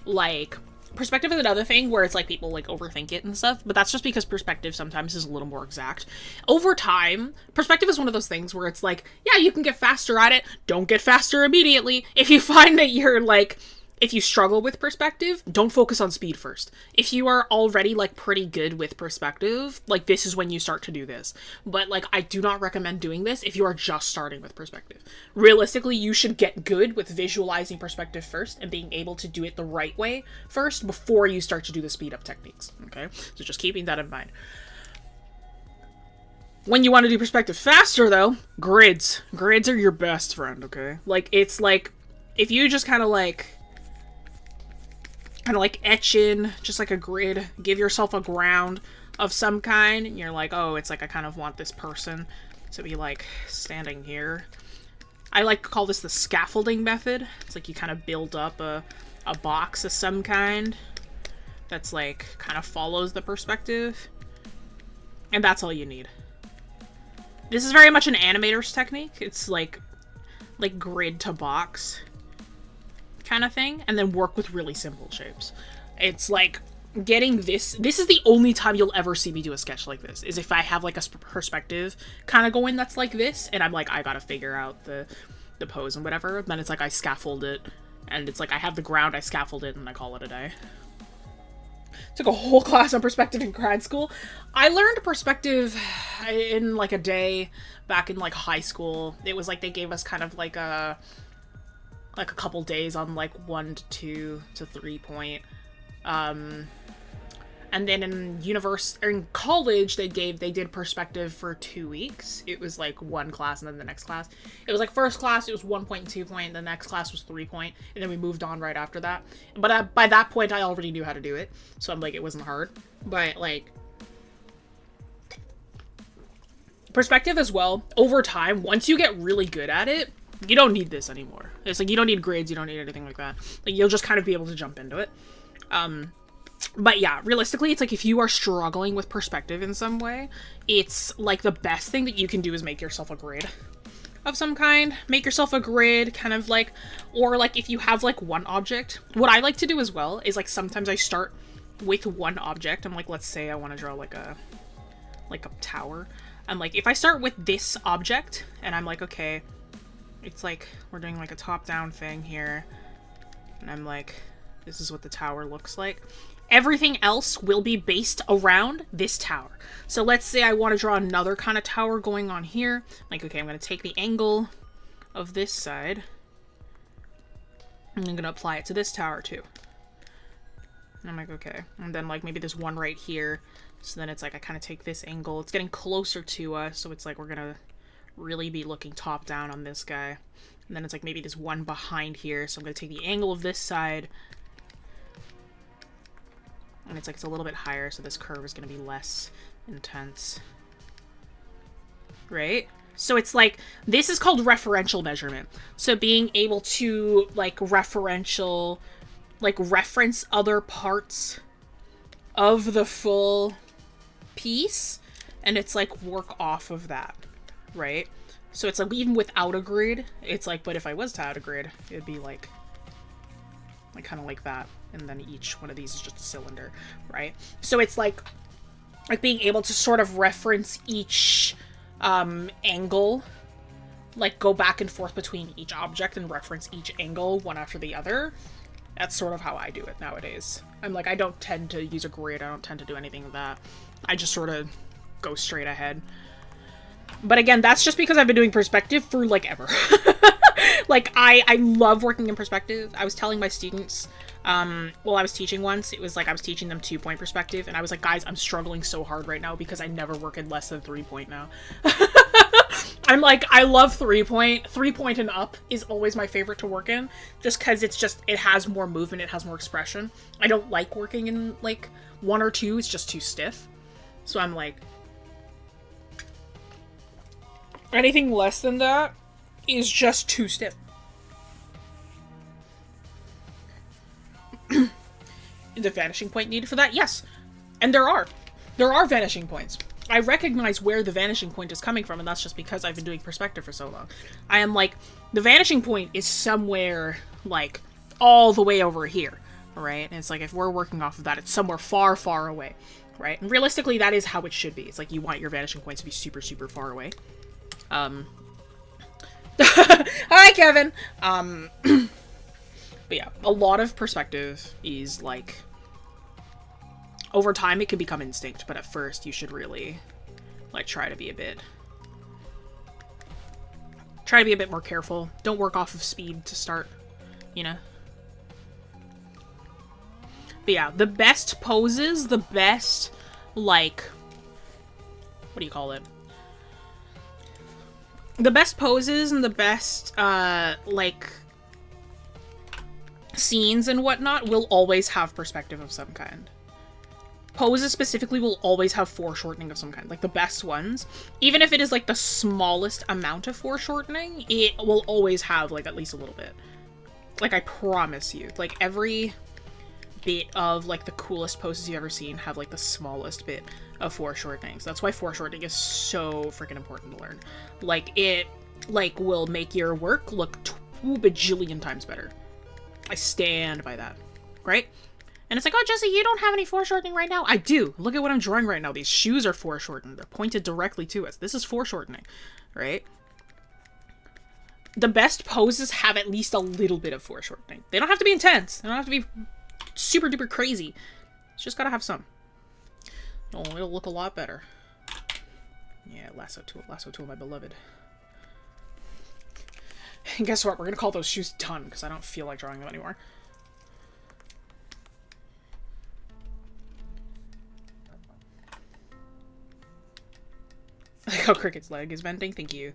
Like, perspective is another thing where it's like people like overthink it and stuff, but that's just because perspective sometimes is a little more exact. Over time, perspective is one of those things where it's like, yeah, you can get faster at it. Don't get faster immediately. If you find that you're like, if you struggle with perspective, don't focus on speed first. If you are already, like, pretty good with perspective, like, this is when you start to do this. But, like, I do not recommend doing this if you are just starting with perspective. Realistically, you should get good with visualizing perspective first and being able to do it the right way first before you start to do the speed up techniques, okay? So just keeping that in mind. When you want to do perspective faster, though, grids. Grids are your best friend, okay? Like, it's like, if you just kind of like etch in just like a grid, give yourself a ground of some kind, and you're like, oh, it's like I kind of want this person to be like standing here. I like to call this the scaffolding method. It's like you kind of build up a box of some kind that's like kind of follows the perspective, and that's all you need. This is very much an animator's technique. It's like grid to box kind of thing, and then work with really simple shapes. It's like getting this is the only time you'll ever see me do a sketch like this, is if I have like a perspective kind of going that's like this, and I'm like, I gotta figure out the pose and whatever. Then it's like I scaffold it, and it's like I have the ground, I scaffold it, and I call it a day. Took a whole class on perspective in grad school. I learned perspective in like a day back in like high school. It was like they gave us kind of like a couple days on like 1 to 2 to 3 point. And then in college they did perspective for 2 weeks. It was like one class and then the next class. It was like first class it was 1 point and 2 point, the next class was 3 point, and then we moved on right after that. But by that point I already knew how to do it, so I'm like, it wasn't hard. But like perspective as well, over time, once you get really good at it, you don't need this anymore. It's like, you don't need grids, you don't need anything like that. Like, you'll just kind of be able to jump into it. But yeah, realistically, it's like if you are struggling with perspective in some way, it's like the best thing that you can do is make yourself a grid of some kind. Make yourself a grid, kind of like, or like if you have like one object. What I like to do as well is like sometimes I start with one object. I'm like, let's say I want to draw like a tower. I'm like, if I start with this object and I'm like, okay, it's like we're doing like a top-down thing here, and I'm like, this is what the tower looks like. Everything else will be based around this tower. So let's say I want to draw another kind of tower going on here. Like, okay, I'm going to take the angle of this side, and I'm going to apply it to this tower too. And I'm like, okay. And then like maybe there's one right here. So then it's like I kind of take this angle. It's getting closer to us, so it's like we're going to really be looking top down on this guy. And then it's like maybe there's one behind here, so I'm going to take the angle of this side, and it's like it's a little bit higher, so this curve is going to be less intense, right? So it's like, this is called referential measurement. So being able to like reference other parts of the full piece, and it's like work off of that, right? So it's like, even without a grid, it's like, but if I was to add a grid, it'd be like kind of like that, and then each one of these is just a cylinder, right? So it's like being able to sort of reference each angle, like go back and forth between each object and reference each angle one after the other. That's sort of how I do it nowadays. I'm like, I don't tend to use a grid, I don't tend to do anything like that. I just sort of go straight ahead. But again, that's just because I've been doing perspective for like ever. Like, I love working in perspective. I was telling my students, well, I was teaching once, it was like I was teaching them 2 point perspective, and I was like, guys, I'm struggling so hard right now because I never work in less than 3 point now. I'm like, I love 3-point. 3-point and up is always my favorite to work in, just because it has more movement, it has more expression. I don't like working in, like, 1 or 2, it's just too stiff. So I'm like, anything less than that is just too stiff. Is a vanishing point needed for that? Yes. And there are. There are vanishing points. I recognize where the vanishing point is coming from, and that's just because I've been doing perspective for so long. I am like, the vanishing point is somewhere, like, all the way over here, right? And it's like, if we're working off of that, it's somewhere far, far away, right? And realistically, that is how it should be. It's like, you want your vanishing points to be super, super far away. Hi, Kevin! But yeah, a lot of perspective is, like, over time it can become instinct, but at first you should really, like, try to be a bit more careful. Don't work off of speed to start, you know? But yeah, the best poses, the best, like, what do you call it? The best poses and the best, like, scenes and whatnot will always have perspective of some kind. Poses specifically will always have foreshortening of some kind. Like, the best ones. Even if it is, like, the smallest amount of foreshortening, it will always have, like, at least a little bit. Like, I promise you. Like, every bit of, like, the coolest poses you've ever seen have, like, the smallest bit of foreshortening. So that's why foreshortening is so freaking important to learn. Like, it, like, will make your work look 2 bajillion times better. I stand by that. Right? And it's like, oh, Jessie, you don't have any foreshortening right now. I do. Look at what I'm drawing right now. These shoes are foreshortened. They're pointed directly to us. This is foreshortening, right? The best poses have at least a little bit of foreshortening. They don't have to be intense. They don't have to be super duper crazy. It's just gotta have some. Oh, it'll look a lot better. Yeah, lasso tool, my beloved. And guess what? We're gonna call those shoes done, because I don't feel like drawing them anymore. Like how Cricket's leg is bending. Thank you.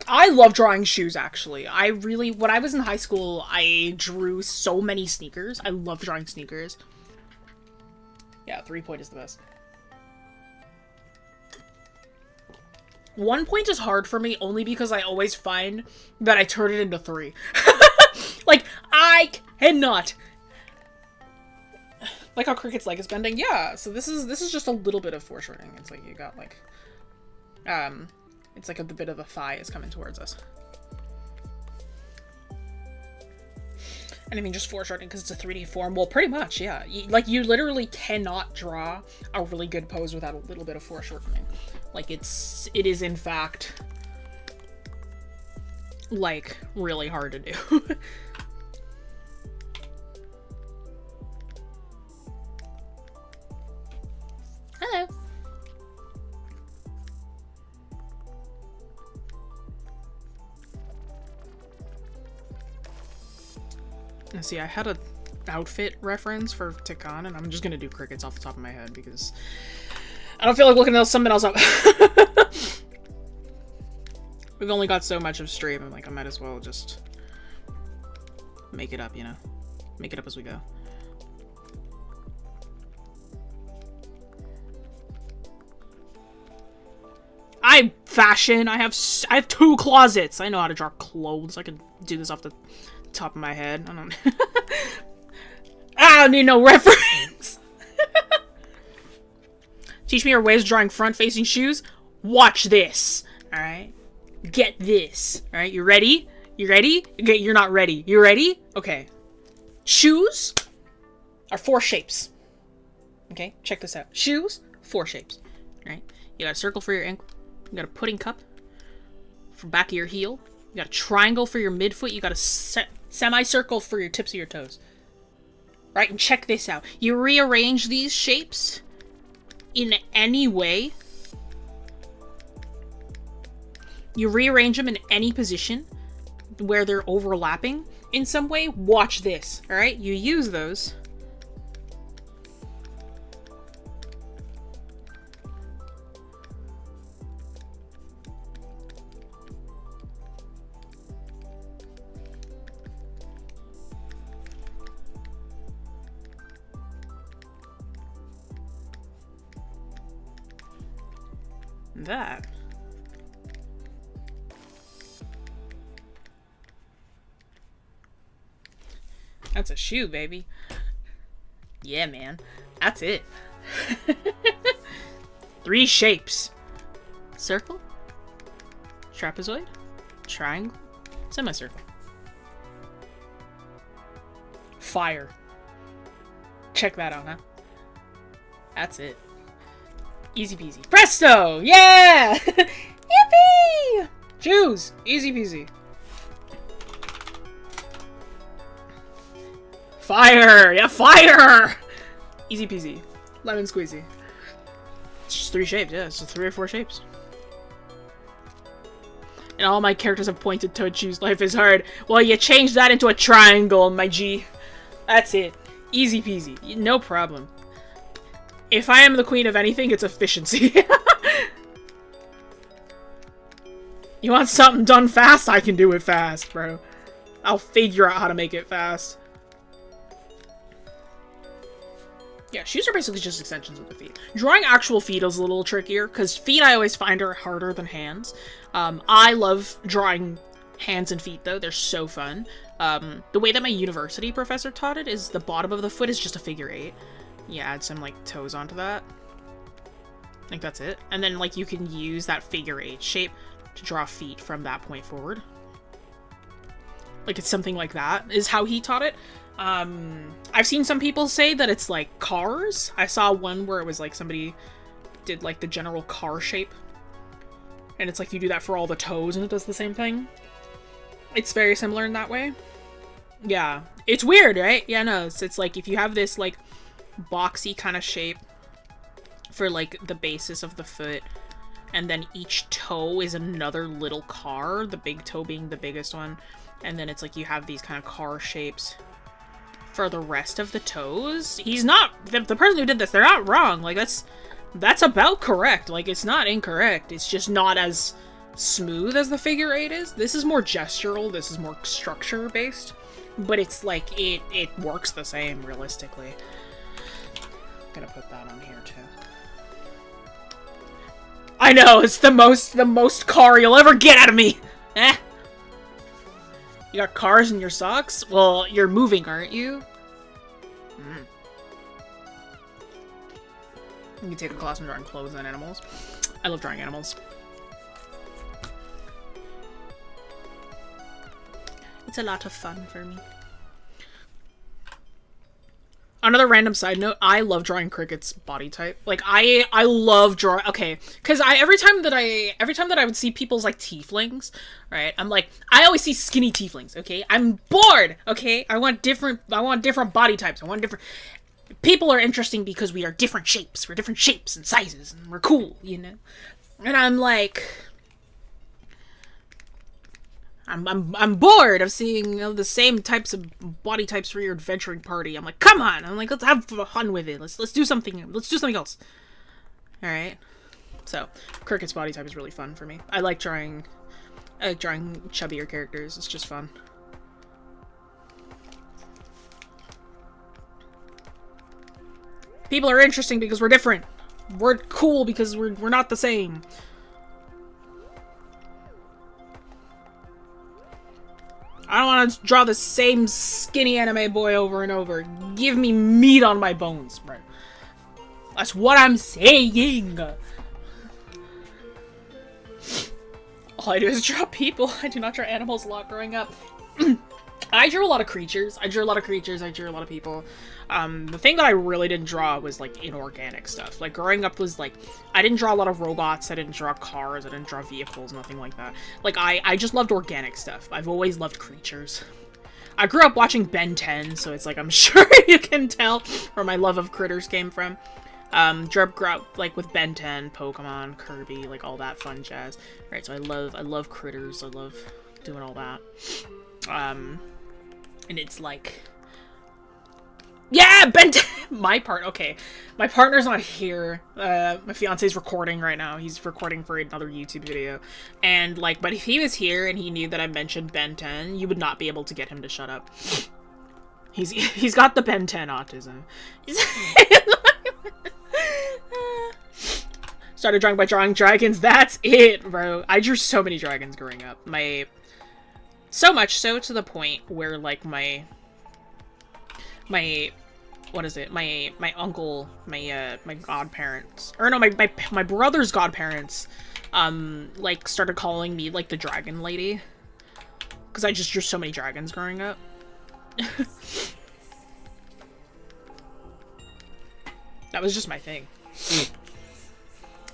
I love drawing shoes, actually. When I was in high school, I drew so many sneakers. I love drawing sneakers. Yeah, 3-point is the best. 1-point is hard for me only because I always find that I turn it into 3. Like, I cannot. Like how Cricket's leg is bending. Yeah, so this is just a little bit of foreshortening. It's like you got like, it's like a bit of a thigh is coming towards us. And I mean, just foreshortening because it's a 3D form. Well, pretty much, yeah. You literally cannot draw a really good pose without a little bit of foreshortening. Like, it is in fact, like, really hard to do. Hello. Now, see, I had a outfit reference for Tikan, and I'm just gonna do crickets off the top of my head because I don't feel like looking something else up. We've only got so much of stream. I'm like, I might as well just make it up, you know? Make it up as we go. I fashion. I have 2 closets. I know how to draw clothes. I can do this off the top of my head. I don't need no reference. Teach me your ways of drawing front-facing shoes. Watch this. All right. Get this. All right. You ready? You ready? Okay. You're not ready. You ready? Okay. Shoes are 4 shapes. Okay. Check this out. Shoes, 4 shapes. All right. You got a circle for your ankle. You got a pudding cup for back of your heel. You got a triangle for your midfoot. You got a semicircle for your tips of your toes. Right, and check this out. You rearrange these shapes in any way. You rearrange them in any position where they're overlapping in some way. Watch this, alright? You use those That. That's a shoe, baby. Yeah, man. That's it. 3 shapes. Circle. Trapezoid. Triangle. Semicircle. Fire. Check that out, huh? That's it. Easy peasy. Presto! Yeah! Yippee! Choose! Easy peasy. Fire! Yeah, fire! Easy peasy. Lemon squeezy. It's just 3 shapes, yeah. It's just 3 or 4 shapes. And all my characters have pointed to choose life is hard. Well, you change that into a triangle, my G. That's it. Easy peasy. No problem. If I am the queen of anything, it's efficiency. You want something done fast? I can do it fast, bro. I'll figure out how to make it fast. Yeah, shoes are basically just extensions of the feet. Drawing actual feet is a little trickier, because feet I always find are harder than hands. I love drawing hands and feet, though. They're so fun. The way that my university professor taught it is the bottom of the foot is just a figure 8. You add some, like, toes onto that. I think that's it. And then, like, you can use that figure 8 shape to draw feet from that point forward. Like, it's something like that, is how he taught it. I've seen some people say that it's like cars. I saw one where it was like somebody did like the general car shape. And it's like you do that for all the toes and it does the same thing. It's very similar in that way. Yeah. It's weird, right? Yeah, no, it's like if you have this like boxy kind of shape for like the basis of the foot, and then each toe is another little car, the big toe being the biggest one, and then it's like you have these kind of car shapes for the rest of the toes. He's not the person who did this, they're not wrong. Like that's about correct. Like it's not incorrect. It's just not as smooth as the figure 8 is. This is more gestural, this is more structure based, but it's like it works the same realistically. I'm gonna put that on here too. I know, it's the most car you'll ever get out of me. Eh? You got cars in your socks? Well, you're moving, aren't you? You can take a class in drawing clothes and animals. I love drawing animals. It's a lot of fun for me. Another random side note, I love drawing Cricket's body type. Like I love drawing, okay, because every time that I would see people's like tieflings, right? I'm like, I always see skinny tieflings, okay? I'm bored, okay? I want different body types. I want different people are interesting because we are different shapes. We're different shapes and sizes and we're cool, you know? And I'm like I'm bored of seeing, you know, the same types of body types for your adventuring party. I'm like, come on! I'm like, let's have fun with it. Let's do something. Let's do something else. All right. So, Cricket's body type is really fun for me. I like drawing chubbier characters. It's just fun. People are interesting because we're different. We're cool because we're not the same. I don't want to draw the same skinny anime boy over and over. Give me meat on my bones, bro. That's what I'm saying. All I do is draw people. I do not draw animals a lot growing up. I drew a lot of creatures. I drew a lot of people. The thing that I really didn't draw was, like, inorganic stuff. Like, growing up was, like, I didn't draw a lot of robots, I didn't draw cars, I didn't draw vehicles, nothing like that. Like, I just loved organic stuff. I've always loved creatures. I grew up watching Ben 10, so it's like, I'm sure you can tell where my love of critters came from. Grew up, like, with Ben 10, Pokemon, Kirby, like, all that fun jazz. Right, so I love critters, I love doing all that. And it's like... Yeah, Ben 10! My partner's not here. My fiance's recording right now. He's recording for another YouTube video. And, like, but if he was here and he knew that I mentioned Ben 10, you would not be able to get him to shut up. He's got the Ben 10 autism. Started drawing by drawing dragons. That's it, bro. I drew so many dragons growing up. So much so to the point where, like, my what is it? My uncle, my godparents, or no, my brother's godparents, like, started calling me, like, the dragon lady. Because I just drew so many dragons growing up. That was just my thing.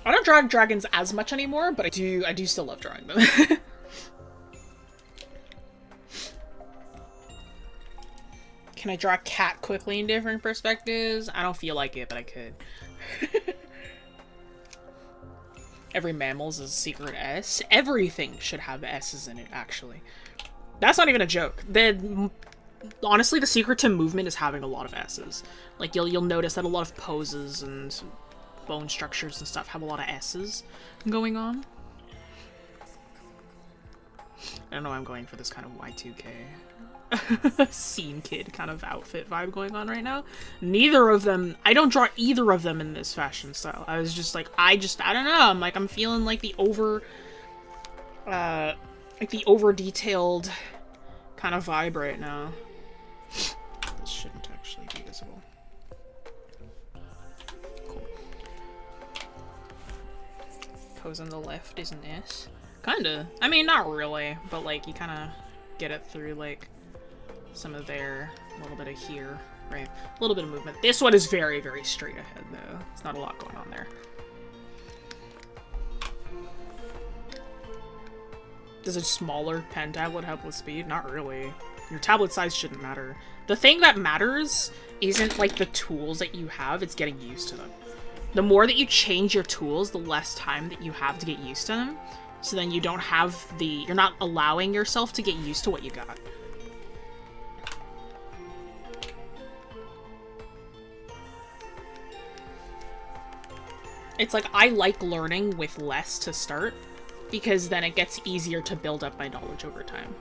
I don't draw dragons as much anymore, but I do still love drawing them. Can I draw a cat quickly in different perspectives? I don't feel like it, but I could. Every mammal's a secret S. Everything should have S's in it, actually. That's not even a joke. Honestly, the secret to movement is having a lot of S's. Like, you'll notice that a lot of poses and bone structures and stuff have a lot of S's going on. I don't know why I'm going for this kind of Y2K scene kid kind of outfit vibe going on right now. Neither of them, I don't draw either of them in this fashion style. I was just like, I don't know, I'm feeling like the over detailed kind of vibe right now. This shouldn't actually be visible. Cool. Pose on the left is an S. Kinda. I mean, not really, but like, you kinda get it through like some of there, a little bit of here, right? A little bit of movement. This one is very, very straight ahead though. There's not a lot going on there. Does a smaller pen tablet help with speed? Not really. Your tablet size shouldn't matter. The thing that matters isn't like the tools that you have, it's getting used to them. The more that you change your tools, the less time that you have to get used to them. So then you don't have you're not allowing yourself to get used to what you got. It's like, I like learning with less to start, because then it gets easier to build up my knowledge over time.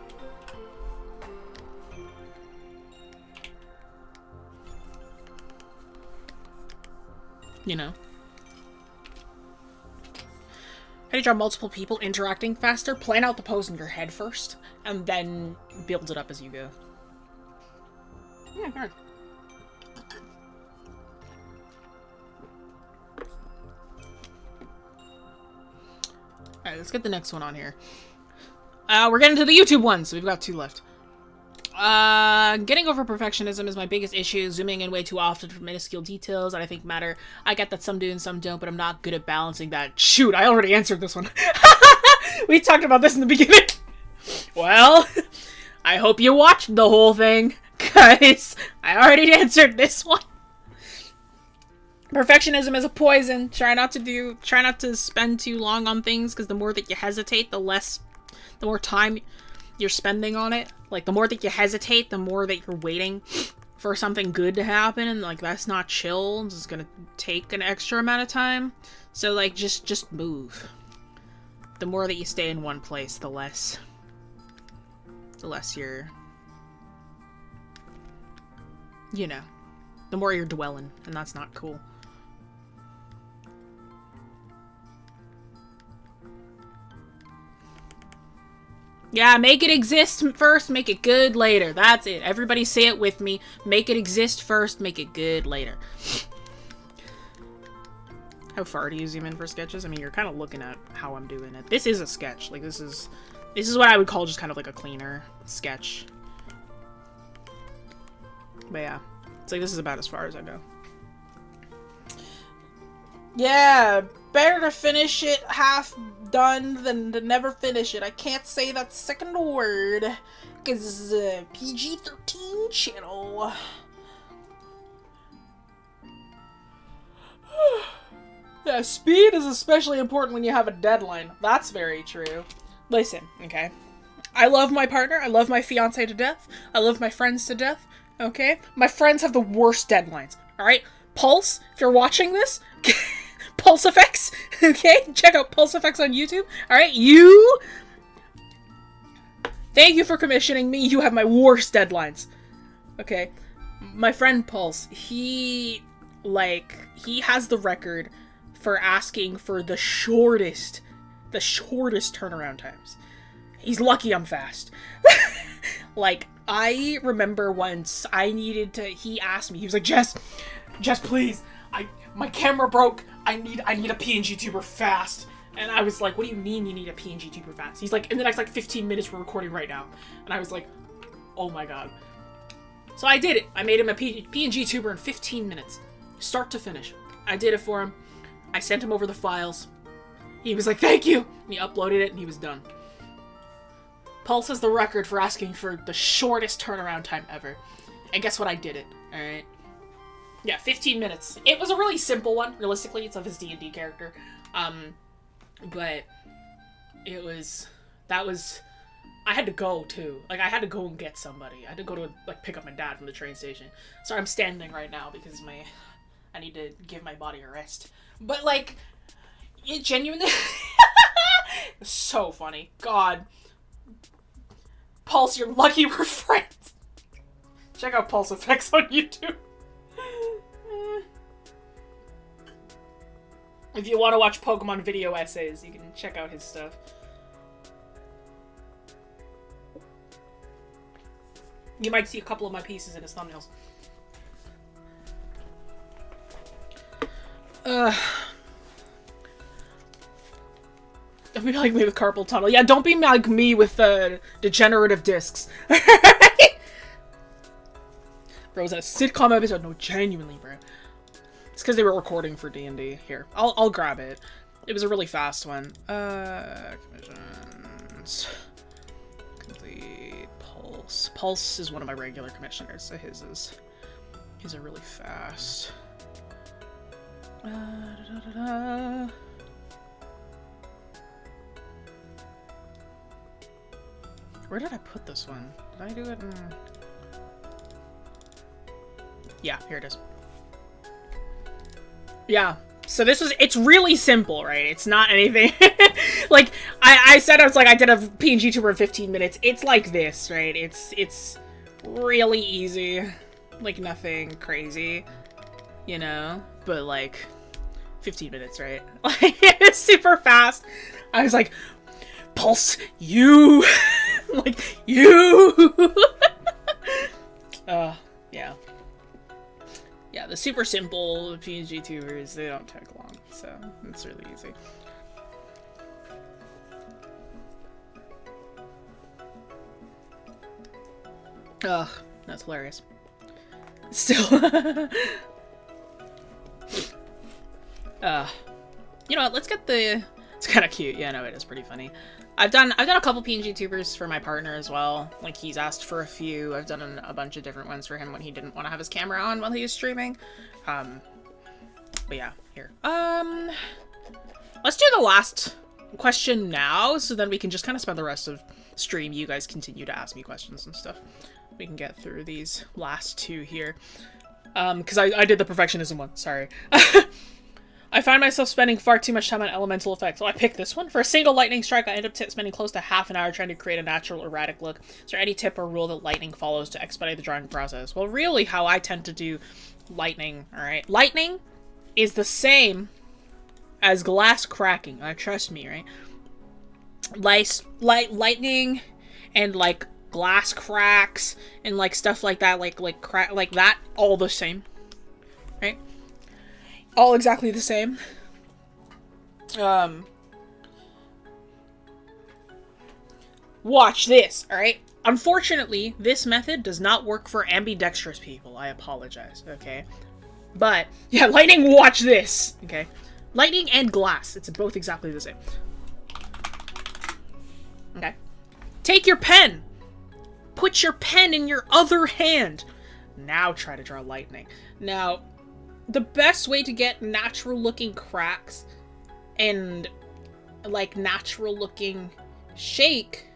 You know? How do you draw multiple people interacting faster? Plan out the pose in your head first, and then build it up as you go. Yeah, hard. Alright, let's get the next one on here. We're getting to the YouTube ones, so we've got 2 left. Getting over perfectionism is my biggest issue. Zooming in way too often for minuscule details that I think matter. I get that some do and some don't, but I'm not good at balancing that. Shoot, I already answered this one. We talked about this in the beginning. Well, I hope you watched the whole thing, guys. I already answered this one. Perfectionism is a poison. Try not to spend too long on things, because the more that you hesitate, the more time you're spending on it. Like, the more that you hesitate, the more that you're waiting for something good to happen, and like, that's not chill. It's gonna take an extra amount of time. So like, just move. The more that you stay in one place, the less you're, you know, the more you're dwelling, and that's not cool. Yeah, make it exist first, make it good later. That's it. Everybody say it with me. Make it exist first, make it good later. How far do you zoom in for sketches? I mean, you're kind of looking at how I'm doing it. This is a sketch. Like, this is what I would call just kind of like a cleaner sketch. But yeah, it's like, this is about as far as I go. Yeah, better to finish it half done than to never finish it. I can't say that second word, because this is a PG-13 channel. Yeah, speed is especially important when you have a deadline. That's very true. Listen, okay? I love my partner, I love my fiance to death, I love my friends to death, okay? My friends have the worst deadlines, alright? Pulse, if you're watching this, Pulse Effects, okay? Check out Pulse Effects on YouTube, alright? Thank you for commissioning me, you have my worst deadlines, okay? My friend Pulse, he has the record for asking for the shortest turnaround times. He's lucky I'm fast. Like, I remember once he asked me, he was like, Jess, please, my camera broke. I need a PNG tuber fast. And I was like, what do you mean you need a PNG tuber fast? He's like, in the next like 15 minutes we're recording right now. And I was like, oh my god. So I did it. I made him a PNG tuber in 15 minutes. Start to finish. I did it for him. I sent him over the files. He was like, thank you! And he uploaded it and he was done. Pulse has the record for asking for the shortest turnaround time ever. And guess what? I did it. Alright? Yeah, 15 minutes. It was a really simple one. Realistically, it's of his D&D character. But I had to go, too. Like, I had to go and get somebody. I had to go to, like, pick up my dad from the train station. Sorry, I'm standing right now because I need to give my body a rest. But, like, it genuinely... It's so funny. God. Pulse, you're lucky we're friends. Check out Pulse Effects on YouTube. If you want to watch Pokemon video essays, you can check out his stuff. You might see a couple of my pieces in his thumbnails. Don't be like me with carpal tunnel. Yeah, don't be like me with degenerative discs. Bro, was that a sitcom episode? No, genuinely, bro. It's because they were recording for D&D. Here, I'll grab it. It was a really fast one. Commissions. Complete Pulse. Pulse is one of my regular commissioners, so his are really fast. Where did I put this one? Did I do it in... Yeah, here it is. Yeah, so it's really simple, right? It's not anything... Like, I said I was like, I did a PNG tuber in 15 minutes. It's like this, right? It's really easy. Like, nothing crazy, you know? But, like, 15 minutes, right? Like, it's super fast. I was like, Pulse, you! Like, you! Yeah. Yeah, the super simple PNG tubers, they don't take long, so it's really easy. Ugh, that's hilarious. Still. You know what, let's get the... It's kind of cute. Yeah, no, it is pretty funny. I've done a couple PNG tubers for my partner as well. Like, he's asked for a few. I've done a bunch of different ones for him when he didn't want to have his camera on while he was streaming. But yeah, here. Let's do the last question now, so then we can just kind of spend the rest of stream. You guys continue to ask me questions and stuff. We can get through these last two here. Because I did the perfectionism one. Sorry. I find myself spending far too much time on elemental effects, so I picked this one. For a single lightning strike, I end up spending close to half an hour trying to create a natural, erratic look. Is there any tip or rule that lightning follows to expedite the drawing process? Well, really, how I tend to do lightning, alright? Lightning is the same as glass cracking, trust me, right? Lightning and, like, glass cracks and, like, stuff like that, like that, all the same, right? All exactly the same. Watch this, alright? Unfortunately, this method does not work for ambidextrous people. I apologize, okay? But, yeah, lightning, watch this, okay? Lightning and glass. It's both exactly the same. Okay? Take your pen. Put your pen in your other hand. Now try to draw lightning. Now... the best way to get natural looking cracks and like natural looking shake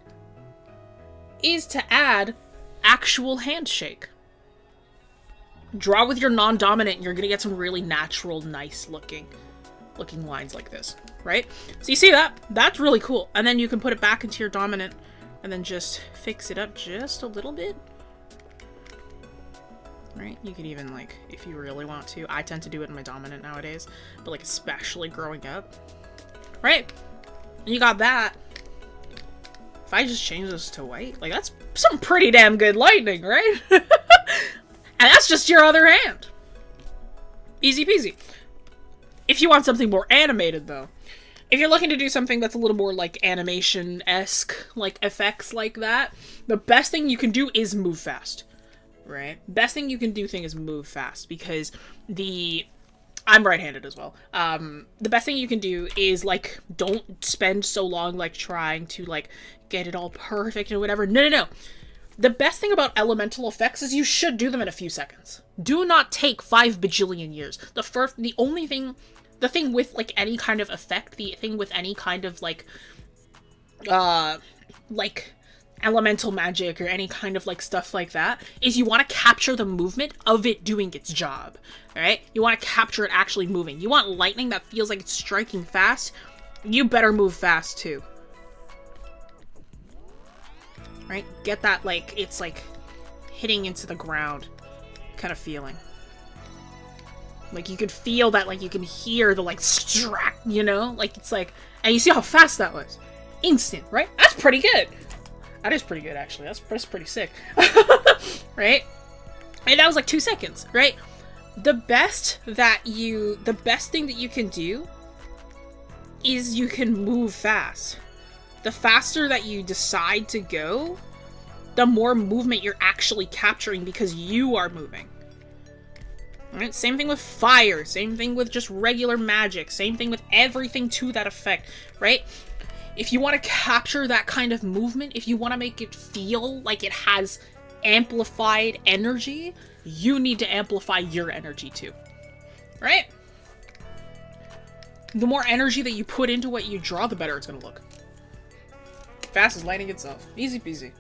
is to add actual handshake. Draw with your non-dominant and you're gonna get some really natural, nice looking lines like this, right? So you see that? That's really cool. And then you can put it back into your dominant and then just fix it up just a little bit. right? You could even, like, if you really want to. I tend to do it in my dominant nowadays, but, like, especially growing up. Right? And you got that. If I just change this to white, like, that's some pretty damn good lightning, right? And that's just your other hand. Easy peasy. If you want something more animated, though, if you're looking to do something that's a little more, like, animation-esque, like, effects like that, the best thing you can do is move fast, right? Best thing you can do is move fast, because I'm right-handed as well. The best thing you can do is, like, don't spend so long, like, trying to, like, get it all perfect or whatever. No. The best thing about elemental effects is you should do them in a few seconds. Do not take 5 bajillion years. The thing with, like, any kind of effect, the thing with any kind of, like, elemental magic or any kind of, like, stuff like that, is you want to capture the movement of it doing its job, alright? You want to capture it actually moving. You want lightning that feels like it's striking fast, you better move fast, too. Right? Get that, like, it's, like, hitting into the ground kind of feeling. Like, you could feel that, like, you can hear the, like, you know? Like, it's like, and you see how fast that was. Instant, right? That's pretty good. That is pretty good, actually. That's pretty sick. Right? And that was, like, 2 seconds, right? The best thing that you can do is you can move fast. The faster that you decide to go, the more movement you're actually capturing because you are moving. Right? Same thing with fire, same thing with just regular magic, same thing with everything to that effect, right? If you want to capture that kind of movement, if you want to make it feel like it has amplified energy, you need to amplify your energy too, right? The more energy that you put into what you draw, the better it's going to look. Fast as lightning itself. Easy peasy.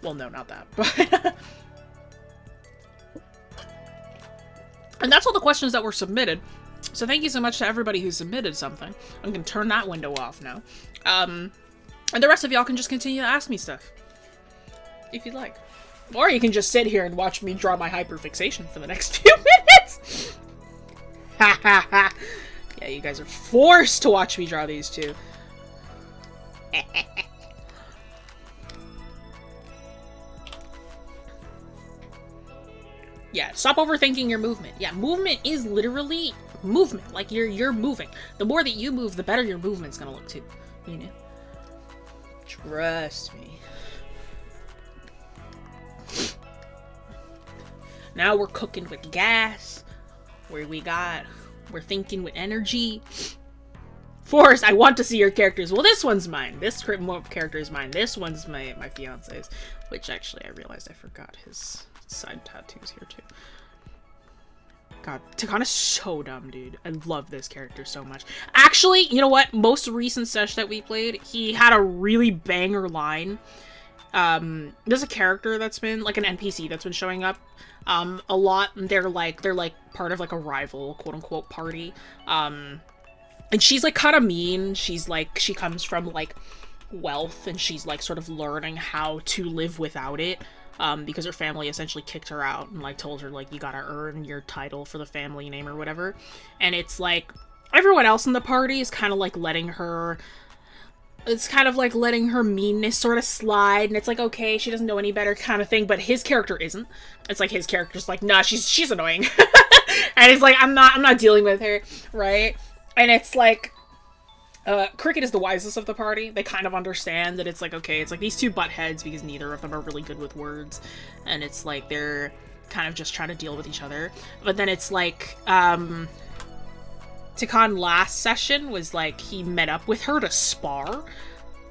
Well, no, not that, but... And that's all the questions that were submitted. So thank you so much to everybody who submitted something. I'm going to turn that window off now. And the rest of y'all can just continue to ask me stuff. If you'd like. Or you can just sit here and watch me draw my hyperfixation for the next few minutes. Ha ha ha. Yeah, you guys are forced to watch me draw these two. Yeah, stop overthinking your movement. Yeah, movement is literally movement. Like, you're moving. The more that you move, the better your movement's gonna look too. You know? Trust me. Now we're cooking with gas. We're thinking with energy. Forrest, I want to see your characters. Well, this one's mine. This character is mine. This one's my fiance's. Which, actually, I realized I forgot his side tattoos here, too. God, Takana's so dumb, dude. I love this character so much. Actually, you know what? Most recent sesh that we played, he had a really banger line. There's a character that's been, like, an NPC that's been showing up a lot. They're like part of, like, a rival, quote-unquote, party. And she's, like, kind of mean. She's, like, she comes from, like, wealth, and she's, like, sort of learning how to live without it. Because her family essentially kicked her out and, like, told her, like, you gotta earn your title for the family name or whatever. And it's, like, everyone else in the party is kind of, like, letting her meanness sort of slide, and it's like, okay, she doesn't know any better kind of thing, but his character isn't. It's like, his character's like, nah, she's annoying. And he's like, I'm not dealing with her, right? And it's like, Cricket is the wisest of the party. They kind of understand that it's like, okay, it's like these two butt heads because neither of them are really good with words. And it's like, they're kind of just trying to deal with each other. But then it's like, Takan last session was like, he met up with her to spar.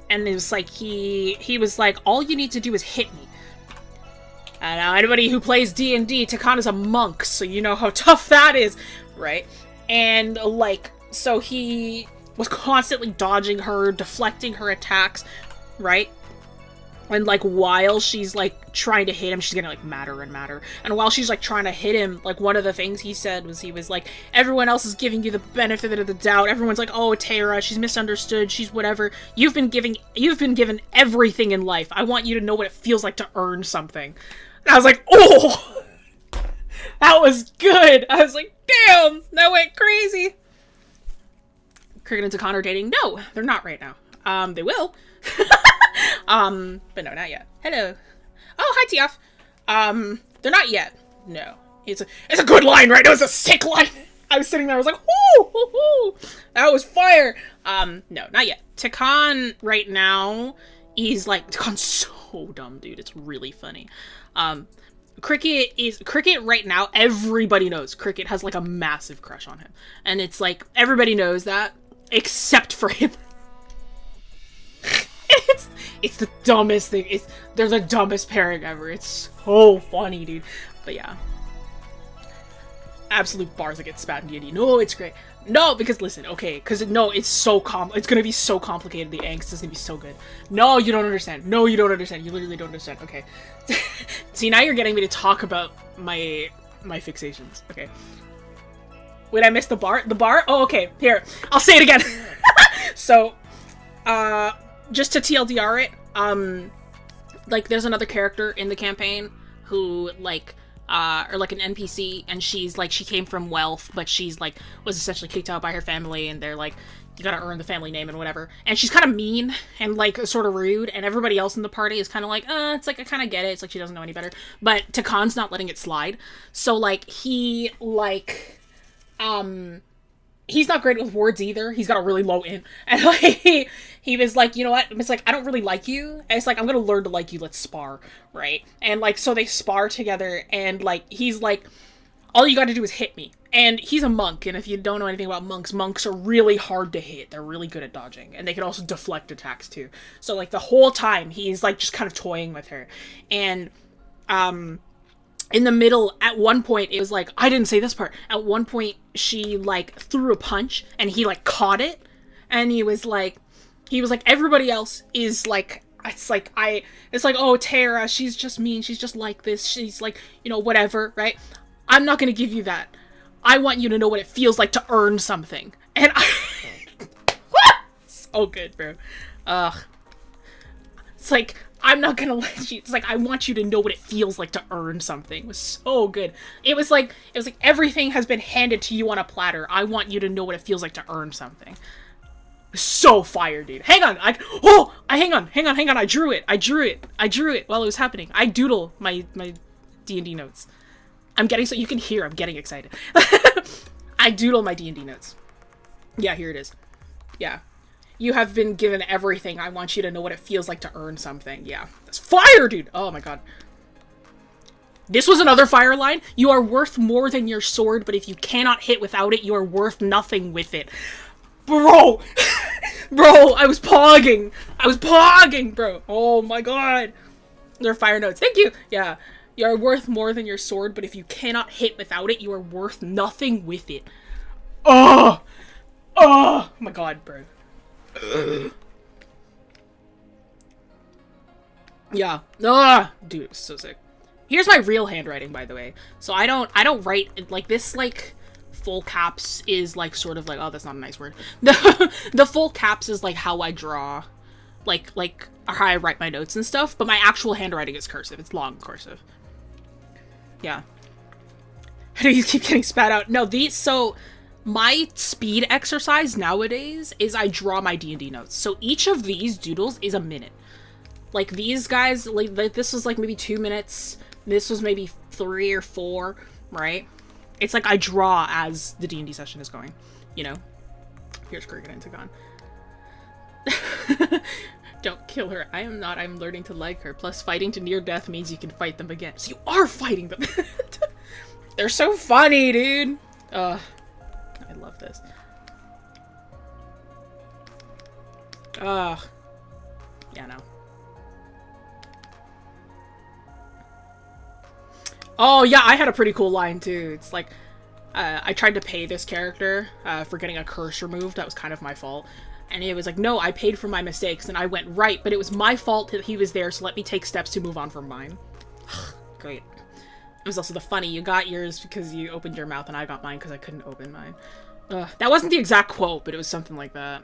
And it was like, he was like, all you need to do is hit me. And now anybody who plays D&D, Takan is a monk, so you know how tough that is, right? And like, so he was constantly dodging her, deflecting her attacks, right? And, like, while she's, like, trying to hit him, she's getting, like, madder and madder. And while she's, like, trying to hit him, like, one of the things he said was, he was like, everyone else is giving you the benefit of the doubt. Everyone's like, oh, Tara, she's misunderstood, she's whatever. You've been given everything in life. I want you to know what it feels like to earn something. And I was like, oh! That was good. I was like, damn, that went crazy. Cricket and Takan are dating. No, they're not right now. They will. But no, not yet. Hello. Oh, hi, Tiaf. They're not yet. No. It's a good line, right? It was a sick line. I was sitting there, I was like, whoo, that was fire. No, not yet. Takan right now is like, Takan's so dumb, dude. It's really funny. Cricket right now, everybody knows Cricket has like a massive crush on him. And it's like, everybody knows that, except for him. It's the dumbest thing. They're the dumbest pairing ever. It's so funny, dude. But yeah. Absolute bars that get spat in D&D. No, it's great. No, because listen, okay, because no, it's gonna be so complicated. The angst is gonna be so good. No, you don't understand. No, you don't understand. You literally don't understand. Okay. See, now you're getting me to talk about my fixations. Okay. Wait, I missed the bar? The bar? Oh, okay. Here. I'll say it again. So, just to TLDR it, like, there's another character in the campaign who, like, or like an NPC, and she's like, she came from wealth, but she's like, was essentially kicked out by her family, and they're like, you gotta earn the family name and whatever. And she's kind of mean and like sort of rude, and everybody else in the party is kind of like, it's like, I kind of get it. It's like she doesn't know any better. But Takan's not letting it slide. So like, he like, he's not great with words either. He's got a really low in. And like, he was like, you know what? It's like, I don't really like you. And it's like, I'm gonna learn to like you. Let's spar, right? And like, so they spar together, and like, he's like, all you gotta do is hit me. And he's a monk, and if you don't know anything about monks are really hard to hit. They're really good at dodging, and they can also deflect attacks too. So like, the whole time, he's like just kind of toying with her. And, in the middle, at one point, it was like, I didn't say this part. At one point, she, like, threw a punch, and he, like, caught it. And he was like, everybody else is, like, it's like, oh, Tara, she's just mean. She's just like this. She's, like, you know, whatever, right? I'm not gonna give you that. I want you to know what it feels like to earn something. And so good, bro. It's like, I'm not gonna let you, it's like, I want you to know what it feels like to earn something. It was so good. It was like everything has been handed to you on a platter. I want you to know what it feels like to earn something. So fire, dude. Hang on, hang on. I drew it while it was happening. I doodle my D&D notes. I'm getting, so you can hear, I'm getting excited. I doodle my D&D notes. Yeah, here it is. Yeah. You have been given everything. I want you to know what it feels like to earn something. Yeah. That's fire, dude! Oh my god. This was another fire line. You are worth more than your sword, but if you cannot hit without it, you are worth nothing with it. Bro! Bro, I was pogging, bro. Oh my god. They're fire notes. Thank you! Yeah. You are worth more than your sword, but if you cannot hit without it, you are worth nothing with it. Oh! Oh my god, bro. Yeah. Dude, it was so sick. Here's my real handwriting, by the way. So I don't write, like, this, like, full caps is, like, sort of like, oh, that's not a nice word. The full caps is, like, how I draw, like, how I write my notes and stuff, but my actual handwriting is cursive. It's long cursive. Yeah. How do you keep getting spat out? No, so my speed exercise nowadays is I draw my D&D notes. So each of these doodles is a minute. Like, these guys, like this was like maybe 2 minutes. This was maybe 3 or 4, right? It's like I draw as the D&D session is going, you know? Here's Cricket and Takan. Don't kill her. I am not. I'm learning to like her. Plus, fighting to near death means you can fight them again. So you are fighting them. They're so funny, dude. I love this. Yeah, no. Oh, yeah, I had a pretty cool line, too. It's like, I tried to pay this character for getting a curse removed. That was kind of my fault. And he was like, no, I paid for my mistakes. And I went, right, but it was my fault that he was there, so let me take steps to move on from mine. Great. It was also the funny, you got yours because you opened your mouth, and I got mine because I couldn't open mine. That wasn't the exact quote, but it was something like that.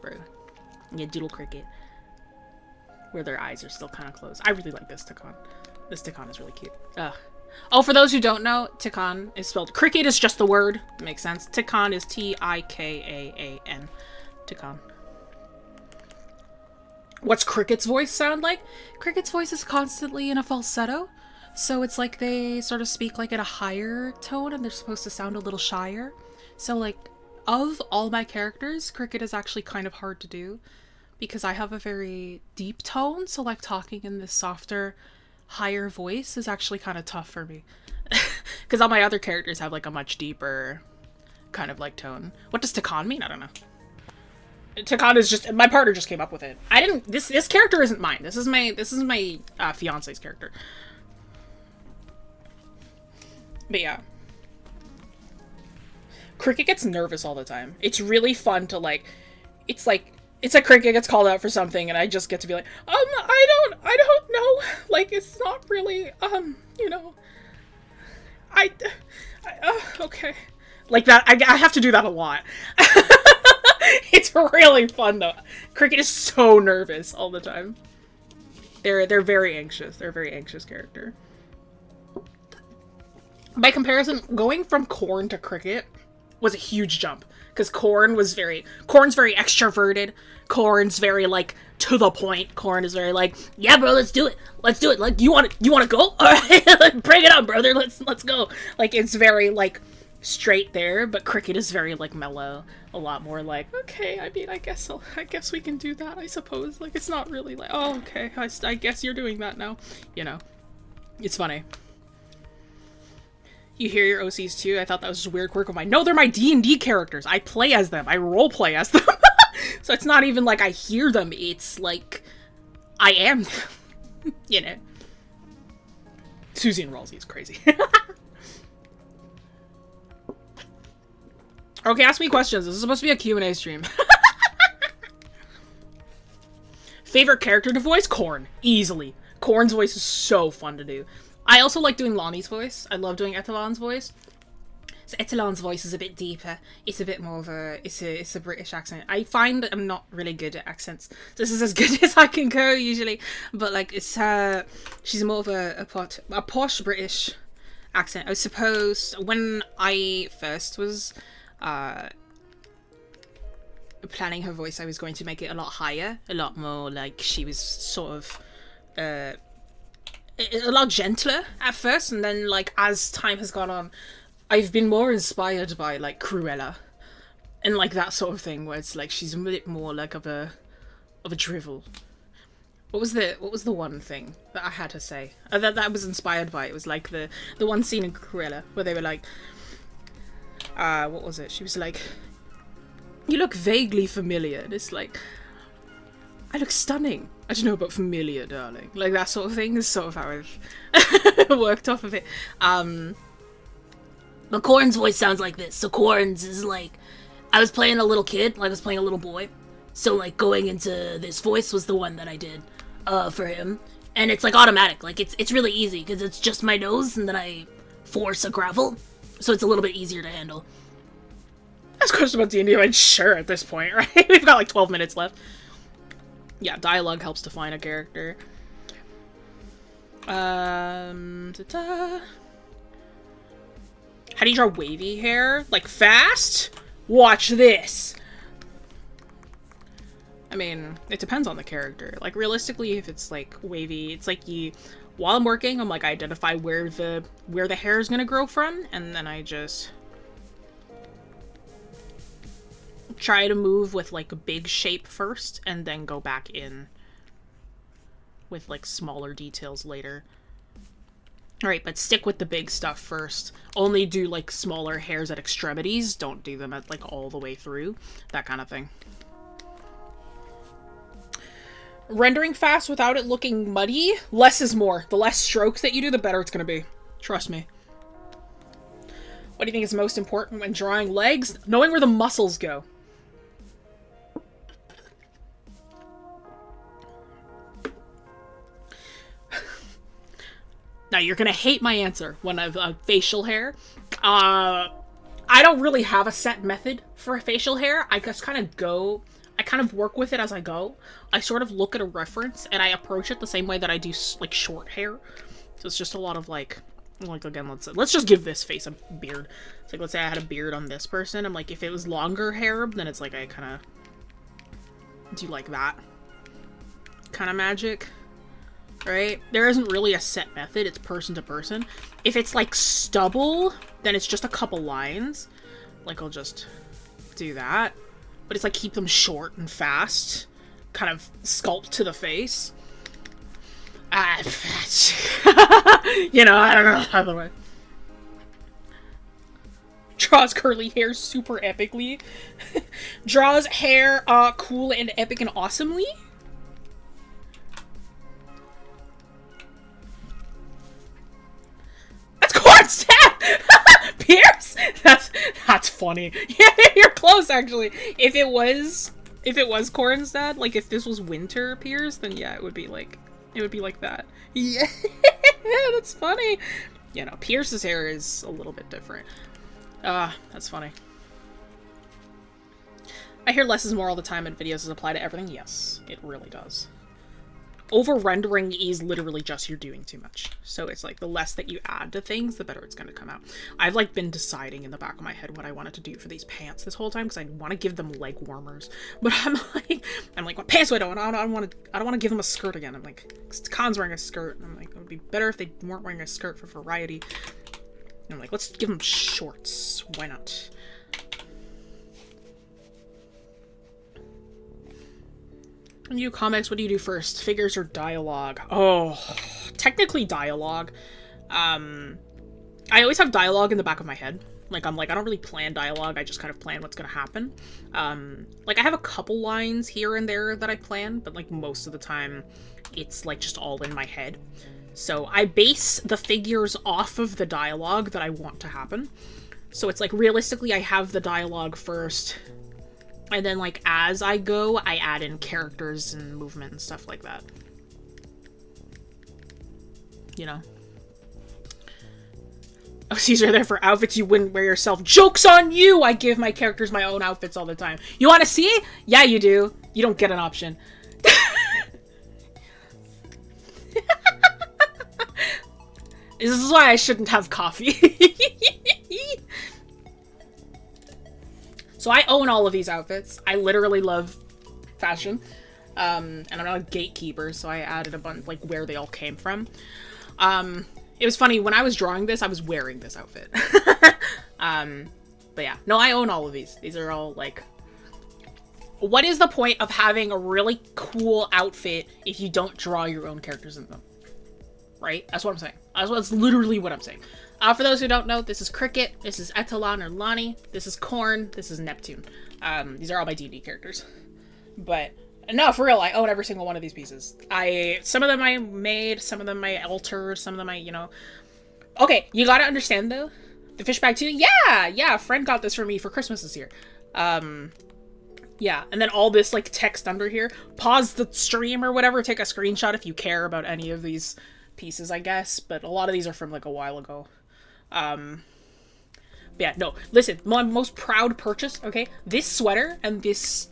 Bro. Yeah, Doodle Cricket. Where their eyes are still kind of closed. I really like this Takan. This Takan is really cute. Oh, for those who don't know, Tikan is spelled... Cricket is just the word. Makes sense. Tikan is T-I-K-A-A-N. Tikan. What's Cricket's voice sound like? Cricket's voice is constantly in a falsetto. So it's like they sort of speak like at a higher tone and they're supposed to sound a little shyer. So like, of all my characters, Cricket is actually kind of hard to do because I have a very deep tone. So like talking in this softer, higher voice is actually kind of tough for me. Because all my other characters have like a much deeper kind of like tone. What does Tikan mean? I don't know. Tikan is just, my partner just came up with it. I didn't, this character isn't mine. This is my fiance's character. But yeah. Cricket gets nervous all the time. It's really fun to like, it's like Cricket gets called out for something and I just get to be like, I don't know. Like, it's not really, you know, okay. Like that, I have to do that a lot. It's really fun though. Cricket is so nervous all the time. They're very anxious. They're a very anxious character. By comparison, going from Corn to Cricket was a huge jump. Because Corn's very extroverted. Corn's very, like, to the point. Corn is very like, yeah, bro, let's do it. Let's do it. Like, you want to go? All right, bring it on, brother. Let's go. Like, it's very, like, straight there. But Cricket is very, like, mellow. A lot more like, okay, I mean, I guess we can do that, I suppose. Like, it's not really like, oh, okay, I guess you're doing that now. You know, it's funny. You hear your OCs too? I thought that was just a weird quirk of mine. No, they're my D&D characters. I play as them. I roleplay as them. So it's not even like I hear them. It's like, I am them. You know. Susie and Ralsei is crazy. Okay, ask me questions. This is supposed to be a Q&A stream. Favorite character to voice? Corn. Easily. Corn's voice is so fun to do. I also like doing Lonnie's voice. I love doing Etalon's voice. So Etalon's voice is a bit deeper. It's a bit more of a... It's a British accent. I find that I'm not really good at accents. This is as good as I can go, usually. But, like, it's she's more of a posh British accent. I suppose when I first was planning her voice, I was going to make it a lot higher. A lot more, like, she was sort of... a lot gentler at first, and then, like, as time has gone on, I've been more inspired by, like, Cruella and, like, that sort of thing, where it's like she's a bit more like of a drivel. What was the one thing that I had to say that was inspired by? It was like the one scene in Cruella where they were like, what was it? She was like, "You look vaguely familiar," and it's like, I look stunning. I don't know about familiar, darling. Like, that sort of thing is sort of how I've worked off of it. But Corn's voice sounds like this. So Corn's is like, I was playing a little kid, like I was playing a little boy. So, like, going into this voice was the one that I did for him. And it's, like, automatic. Like, it's really easy, because it's just my nose, and then I force a gravel. So it's a little bit easier to handle. That's a question about D&D. I'm sure at this point, right? We've got, like, 12 minutes left. Yeah, dialogue helps define a character. Ta-ta. How do you draw wavy hair? Like, fast? Watch this! I mean, it depends on the character. Like, realistically, if it's, like, wavy, it's like while I'm working, I'm, like, I identify where the hair is gonna grow from, and then I just try to move with, like, a big shape first, and then go back in with, like, smaller details later. Alright, but stick with the big stuff first. Only do, like, smaller hairs at extremities. Don't do them at, like, all the way through. That kind of thing. Rendering fast without it looking muddy? Less is more. The less strokes that you do, the better it's gonna be. Trust me. What do you think is most important when drawing legs? Knowing where the muscles go. Now, you're gonna hate my answer when I've facial hair. I don't really have a set method for facial hair. I just kind of work with it as I go. I sort of look at a reference and I approach it the same way that I do, like, short hair. So it's just a lot of, like, like, again, let's just give this face a beard. It's like, let's say I had a beard on this person. I'm like, if it was longer hair, then it's like I kind of do like that kind of magic, right? There isn't really a set method. It's person to person. If it's like stubble, then it's just a couple lines. Like, I'll just do that. But it's like keep them short and fast. Kind of sculpt to the face. You know, I don't know. Either way. Draws curly hair super epically. Draws hair cool and epic and awesomely. That's Cornstat! Pierce? That's funny. Yeah, you're close actually. If it was Cornstat, like if this was winter Pierce, then yeah, it would be like that. Yeah, that's funny. You know, Pierce's hair is a little bit different. That's funny. I hear less is more all the time in videos is applied to everything. Yes, it really does. Over-rendering is literally just you're doing too much. So it's like the less that you add to things, the better it's going to come out. I've like been deciding in the back of my head what I wanted to do for these pants this whole time because I want to give them leg warmers. But I'm like, what pants do I do? I don't want to give them a skirt again. I'm like, Khan's wearing a skirt. And I'm like, it would be better if they weren't wearing a skirt for variety. And I'm like, let's give them shorts. Why not? When you do comics, what do you do first? Figures or dialogue? Oh, technically dialogue. I always have dialogue in the back of my head. Like, I don't really plan dialogue, I just kind of plan what's gonna happen. Like, I have a couple lines here and there that I plan, but, like, most of the time, it's, like, just all in my head. So, I base the figures off of the dialogue that I want to happen. So, it's, like, realistically, I have the dialogue first, and then, like, as I go, I add in characters and movement and stuff like that. You know? Oh, Caesar, there for outfits you wouldn't wear yourself. Joke's on you! I give my characters my own outfits all the time. You want to see? Yeah, you do. You don't get an option. This is why I shouldn't have coffee. So I own all of these outfits. I literally love fashion. And I'm not a gatekeeper, so I added a bunch, like, where they all came from. It was funny, when I was drawing this, I was wearing this outfit. But yeah. No, I own all of these. These are all, like... What is the point of having a really cool outfit if you don't draw your own characters in them? Right? That's what I'm saying. That's literally what I'm saying. For those who don't know, this is Cricket, this is Etalon or Lonnie, this is Corn, this is Neptune. These are all my D&D characters. But, no, for real, I own every single one of these pieces. Some of them I made, some of them I altered, some of them I, you know... Okay, you gotta understand, though. The fish bag too? Yeah, a friend got this for me for Christmas this year. Yeah, and then all this, like, text under here. Pause the stream or whatever, take a screenshot if you care about any of these pieces, I guess. But a lot of these are from, like, a while ago. Yeah, no, listen, my most proud purchase, okay? This sweater and this,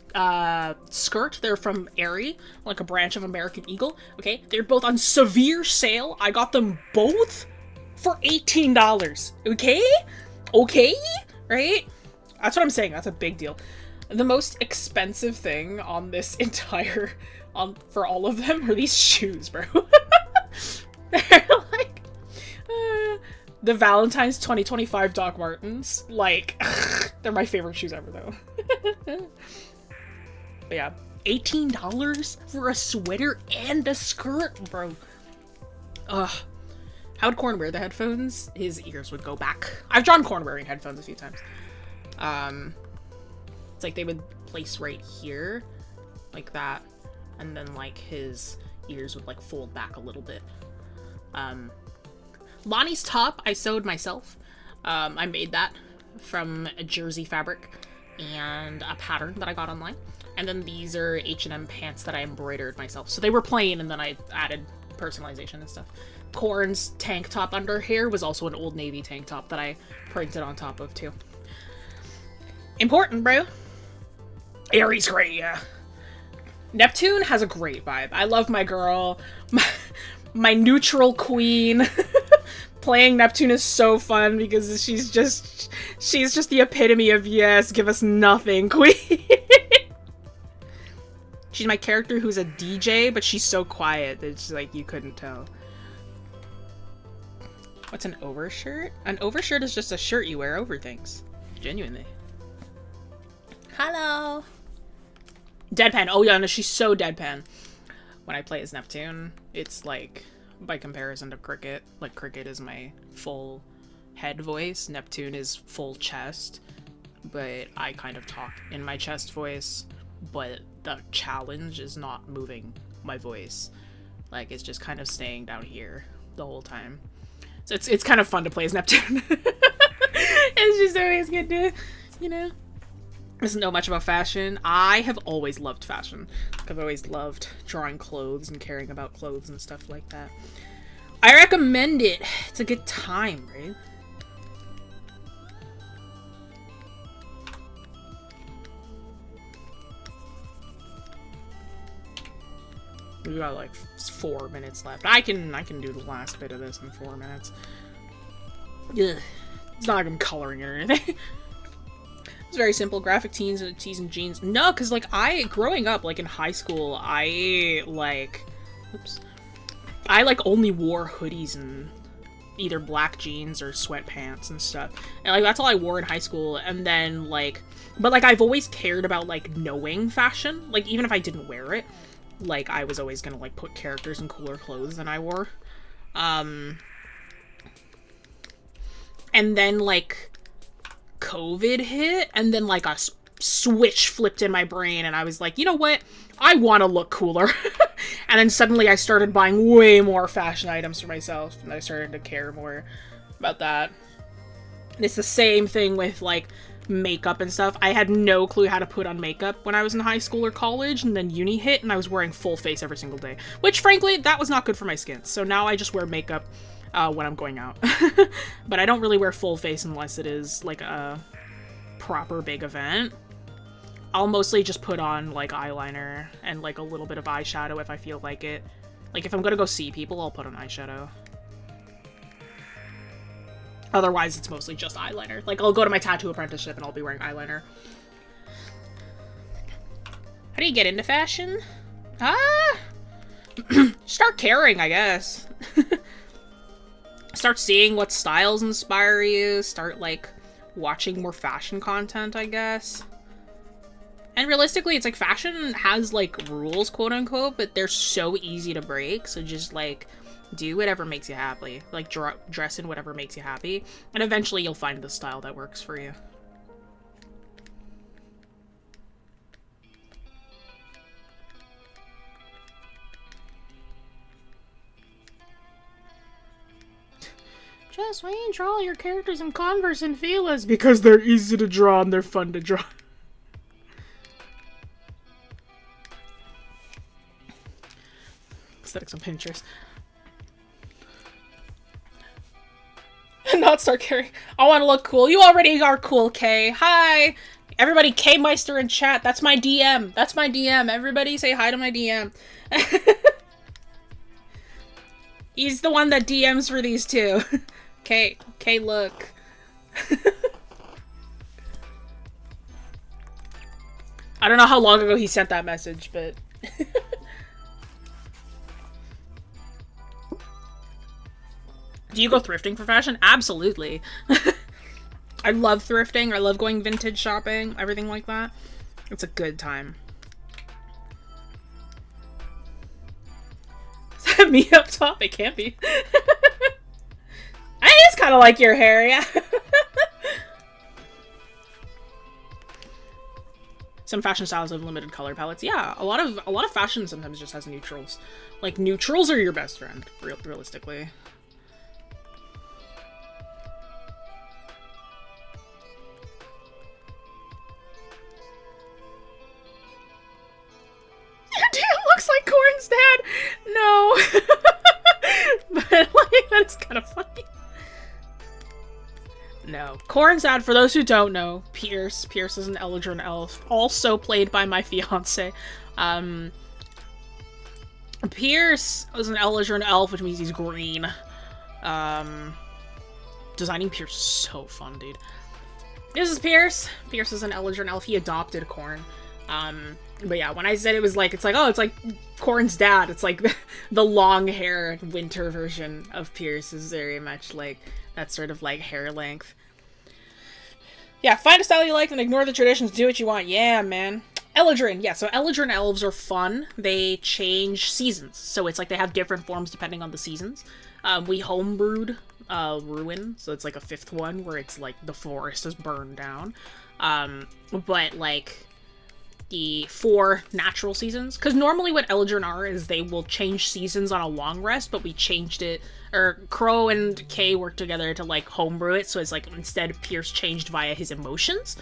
skirt, they're from Aerie, like a branch of American Eagle, okay? They're both on severe sale. I got them both for $18, okay? Okay? Right? That's what I'm saying, that's a big deal. The most expensive thing on this entire, for all of them are these shoes, bro. They're like, the Valentine's 2025 Doc Martens. Like, they're my favorite shoes ever, though. But yeah, $18 for a sweater and a skirt, bro. Ugh. How'd Corn wear the headphones? His ears would go back. I've drawn Corn wearing headphones a few times. It's like they would place right here, like that, and then like his ears would like fold back a little bit. Lonnie's top I sewed myself. I made that from a jersey fabric and a pattern that I got online. And then these are H&M pants that I embroidered myself. So they were plain and then I added personalization and stuff. Corn's tank top under here was also an Old Navy tank top that I printed on top of too. Important, bro. Aries great, yeah. Neptune has a great vibe. I love my girl. My neutral queen. Playing Neptune is so fun because she's just the epitome of yes, give us nothing, queen. She's my character who's a DJ, but she's so quiet that it's like you couldn't tell. What's an overshirt? An overshirt is just a shirt you wear over things. Genuinely. Hello. Deadpan. Oh yeah, no, she's so deadpan. When I play as Neptune, it's like, by comparison to Cricket, like Cricket is my full head voice, Neptune is full chest, but I kind of talk in my chest voice, but the challenge is not moving my voice. Like, it's just kind of staying down here the whole time. So it's kind of fun to play as Neptune. It's just always good to, you know. Doesn't know much about fashion. I have always loved fashion. I've always loved drawing clothes and caring about clothes and stuff like that. I recommend it. It's a good time, right? We got like 4 minutes left. I can do the last bit of this in 4 minutes. Ugh. It's not like I'm coloring it or anything. It's very simple. Graphic tees and jeans. No, because like growing up, like in high school, I like only wore hoodies and either black jeans or sweatpants and stuff. And like that's all I wore in high school. And then but I've always cared about like knowing fashion. Like even if I didn't wear it, like I was always gonna like put characters in cooler clothes than I wore. And then like COVID hit, and then like a switch flipped in my brain, and I was like, you know what? I want to look cooler. And then suddenly I started buying way more fashion items for myself, and I started to care more about that. And it's the same thing with like makeup and stuff. I had no clue how to put on makeup when I was in high school or college, and then uni hit, and I was wearing full face every single day. Which, frankly, that was not good for my skin. So now I just wear makeup when I'm going out. But I don't really wear full face unless it is like a proper big event. I'll mostly just put on like eyeliner and like a little bit of eyeshadow if I feel like it. Like if I'm gonna go see people, I'll put on eyeshadow. Otherwise, it's mostly just eyeliner. Like I'll go to my tattoo apprenticeship and I'll be wearing eyeliner. How do you get into fashion? Start caring, I guess. Start seeing what styles inspire you. Start, like, watching more fashion content, I guess. And realistically, it's like fashion has, like, rules, quote-unquote, but they're so easy to break. So just, like, do whatever makes you happy. Like, dress in whatever makes you happy. And eventually you'll find the style that works for you. Jess, why you draw your characters in Converse and Fila's? Because they're easy to draw and they're fun to draw. Aesthetics on Pinterest. Not start caring. I want to look cool. You already are cool, Kay. Hi! Everybody, K-Meister in chat. That's my DM. That's my DM. Everybody say hi to my DM. He's the one that DMs for these two. Okay, look. I don't know how long ago he sent that message, but... Do you go thrifting for fashion? Absolutely. I love thrifting. I love going vintage shopping, everything like that. It's a good time. Is that me up top? It can't be. I just kind of like your hair, yeah. Some fashion styles have limited color palettes. Yeah, a lot of fashion sometimes just has neutrals. Like, neutrals are your best friend, realistically. Your DM looks like Corin's dad! No! But, like, that is kind of funny. No. Corin's dad, for those who don't know, Pierce. Pierce is an Eldrin elf, also played by my fiance. Pierce is an Eldrin elf, which means he's green. Designing Pierce is so fun, dude. This is Pierce. Pierce is an Eldrin elf. He adopted Corn. But yeah, when I said it was like, it's like, oh, it's like Corn's dad. It's like the long hair winter version of Pierce is very much like that sort of like hair length. Yeah, find a style you like and ignore the traditions. Do what you want. Yeah, man. Eldrin. Yeah, so Eldrin elves are fun. They change seasons. So it's like they have different forms depending on the seasons. We homebrewed Ruin, so it's like a 5th one where it's like the forest is burned down. But like the 4 natural seasons, because normally what Eldrin are is they will change seasons on a long rest, but we changed it, or Crow and Kay worked together to like homebrew it, so it's like instead Pierce changed via his emotions.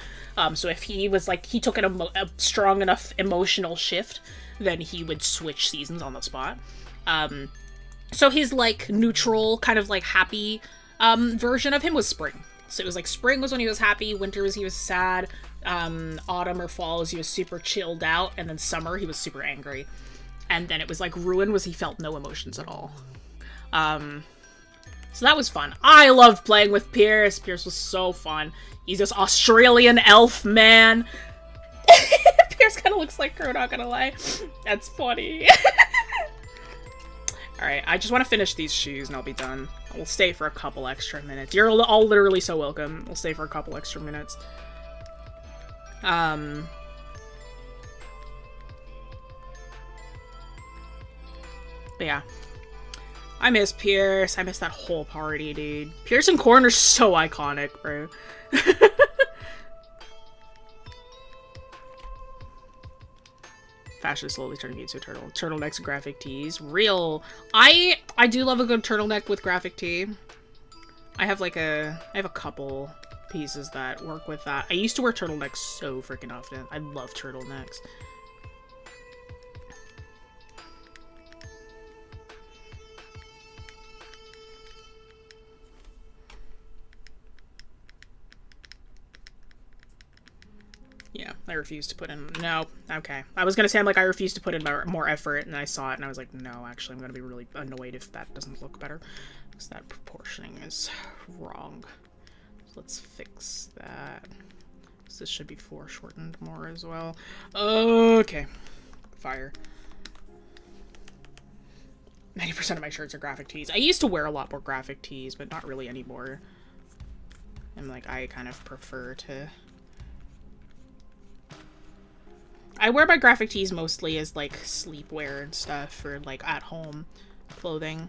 So if he was like, he took a strong enough emotional shift, then he would switch seasons on the spot. So his like neutral, kind of like happy version of him was spring. So it was like spring was when he was happy, winter was he was sad, autumn or fall was he was super chilled out, and then summer he was super angry. And then it was like Ruin was he felt no emotions at all. So that was fun. I loved playing with Pierce. Pierce was so fun. He's this Australian elf man. Pierce kind of looks like Crow, not gonna lie. That's funny. Alright, I just want to finish these shoes and I'll be done. We'll stay for a couple extra minutes. You're all literally so welcome. We'll stay for a couple extra minutes. But yeah. I miss Pierce. I miss that whole party, dude. Pierce and Corn are so iconic, bro. Fashion is slowly turning into a turtle. Turtlenecks and graphic tees. Real. I do love a good turtleneck with graphic tee. I have a couple pieces that work with that. I used to wear turtlenecks so freaking often. I love turtlenecks. Yeah, I refuse to put in... No. Okay. I was gonna say, I refuse to put in more effort, and I saw it, and I was like, no, actually, I'm gonna be really annoyed if that doesn't look better. Because that proportioning is wrong. So let's fix that. So this should be foreshortened more as well. Okay. Fire. 90% of my shirts are graphic tees. I used to wear a lot more graphic tees, but not really anymore. And, like, I kind of prefer to... I wear my graphic tees mostly as, like, sleepwear and stuff, or, like, at-home clothing.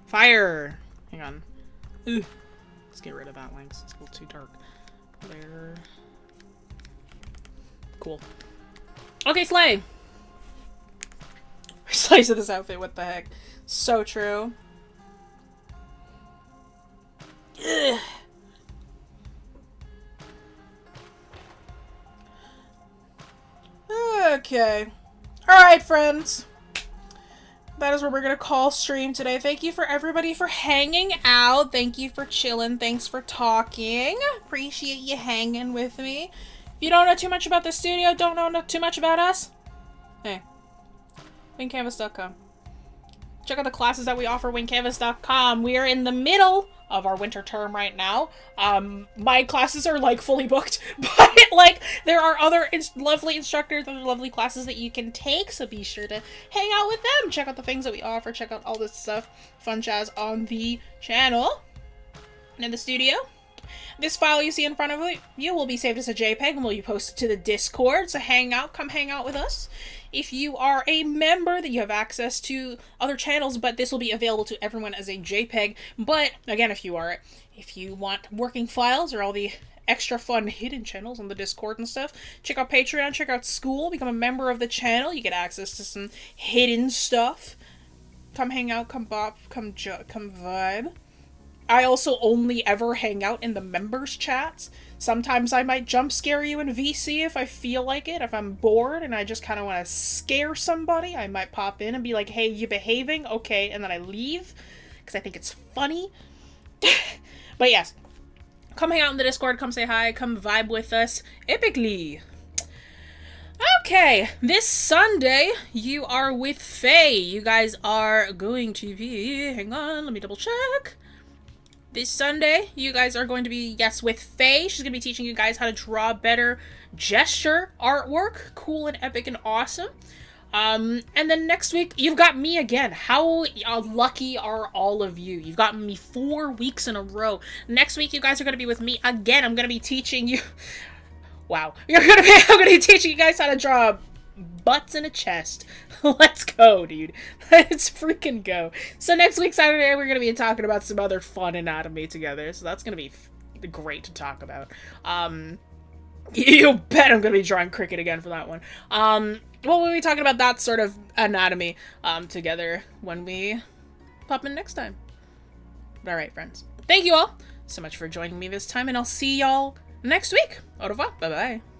Fire! Hang on. Ooh. Let's get rid of that link. It's a little too dark. There. Cool. Okay, Slay! Slice of this outfit, what the heck? So true. Ugh. Okay. Alright, friends. That is where we're gonna call stream today. Thank you for everybody for hanging out. Thank you for chilling. Thanks for talking. Appreciate you hanging with me. If you don't know too much about the studio, don't know too much about us, hey. wingcanvas.com. Check out the classes that we offer, wingcanvas.com. We are in the middle of our winter term right now. My classes are, like, fully booked, but, like, there are other lovely instructors, other lovely classes that you can take, so be sure to hang out with them. Check out the things that we offer, check out all this stuff, fun jazz on the channel and in the studio. This file you see in front of you will be saved as a JPEG and will be posted to the Discord, so come hang out with us. If you are a member, then you have access to other channels, but this will be available to everyone as a JPEG. But, again, if you want working files or all the extra fun hidden channels on the Discord and stuff, check out Patreon, check out School, become a member of the channel, you get access to some hidden stuff. Come hang out, come bop, come vibe. I also only ever hang out in the members chats. Sometimes I might jump scare you in VC if I feel like it. If I'm bored and I just kind of want to scare somebody, I might pop in and be like, hey, you behaving? Okay, and then I leave because I think it's funny. But yes, come hang out in the Discord, come say hi, come vibe with us epically. Okay, this Sunday, you are with Faye. You guys are going to be... Hang on, let me double check. This Sunday, you guys are going to be, yes, with Faye. She's going to be teaching you guys how to draw better gesture artwork. Cool and epic and awesome. And then next week, you've got me again. How lucky are all of you? You've got me 4 weeks in a row. Next week, you guys are going to be with me again. I'm going to be teaching you... Wow. I'm going to be teaching you guys how to draw butts in a chest. Let's go, dude. Let's freaking go. So next week, Saturday, we're going to be talking about some other fun anatomy together. So that's going to be great to talk about. You bet I'm going to be drawing cricket again for that one. Well, we'll be talking about that sort of anatomy together when we pop in next time. All right, friends. Thank you all so much for joining me this time, and I'll see y'all next week. Au revoir. Bye-bye.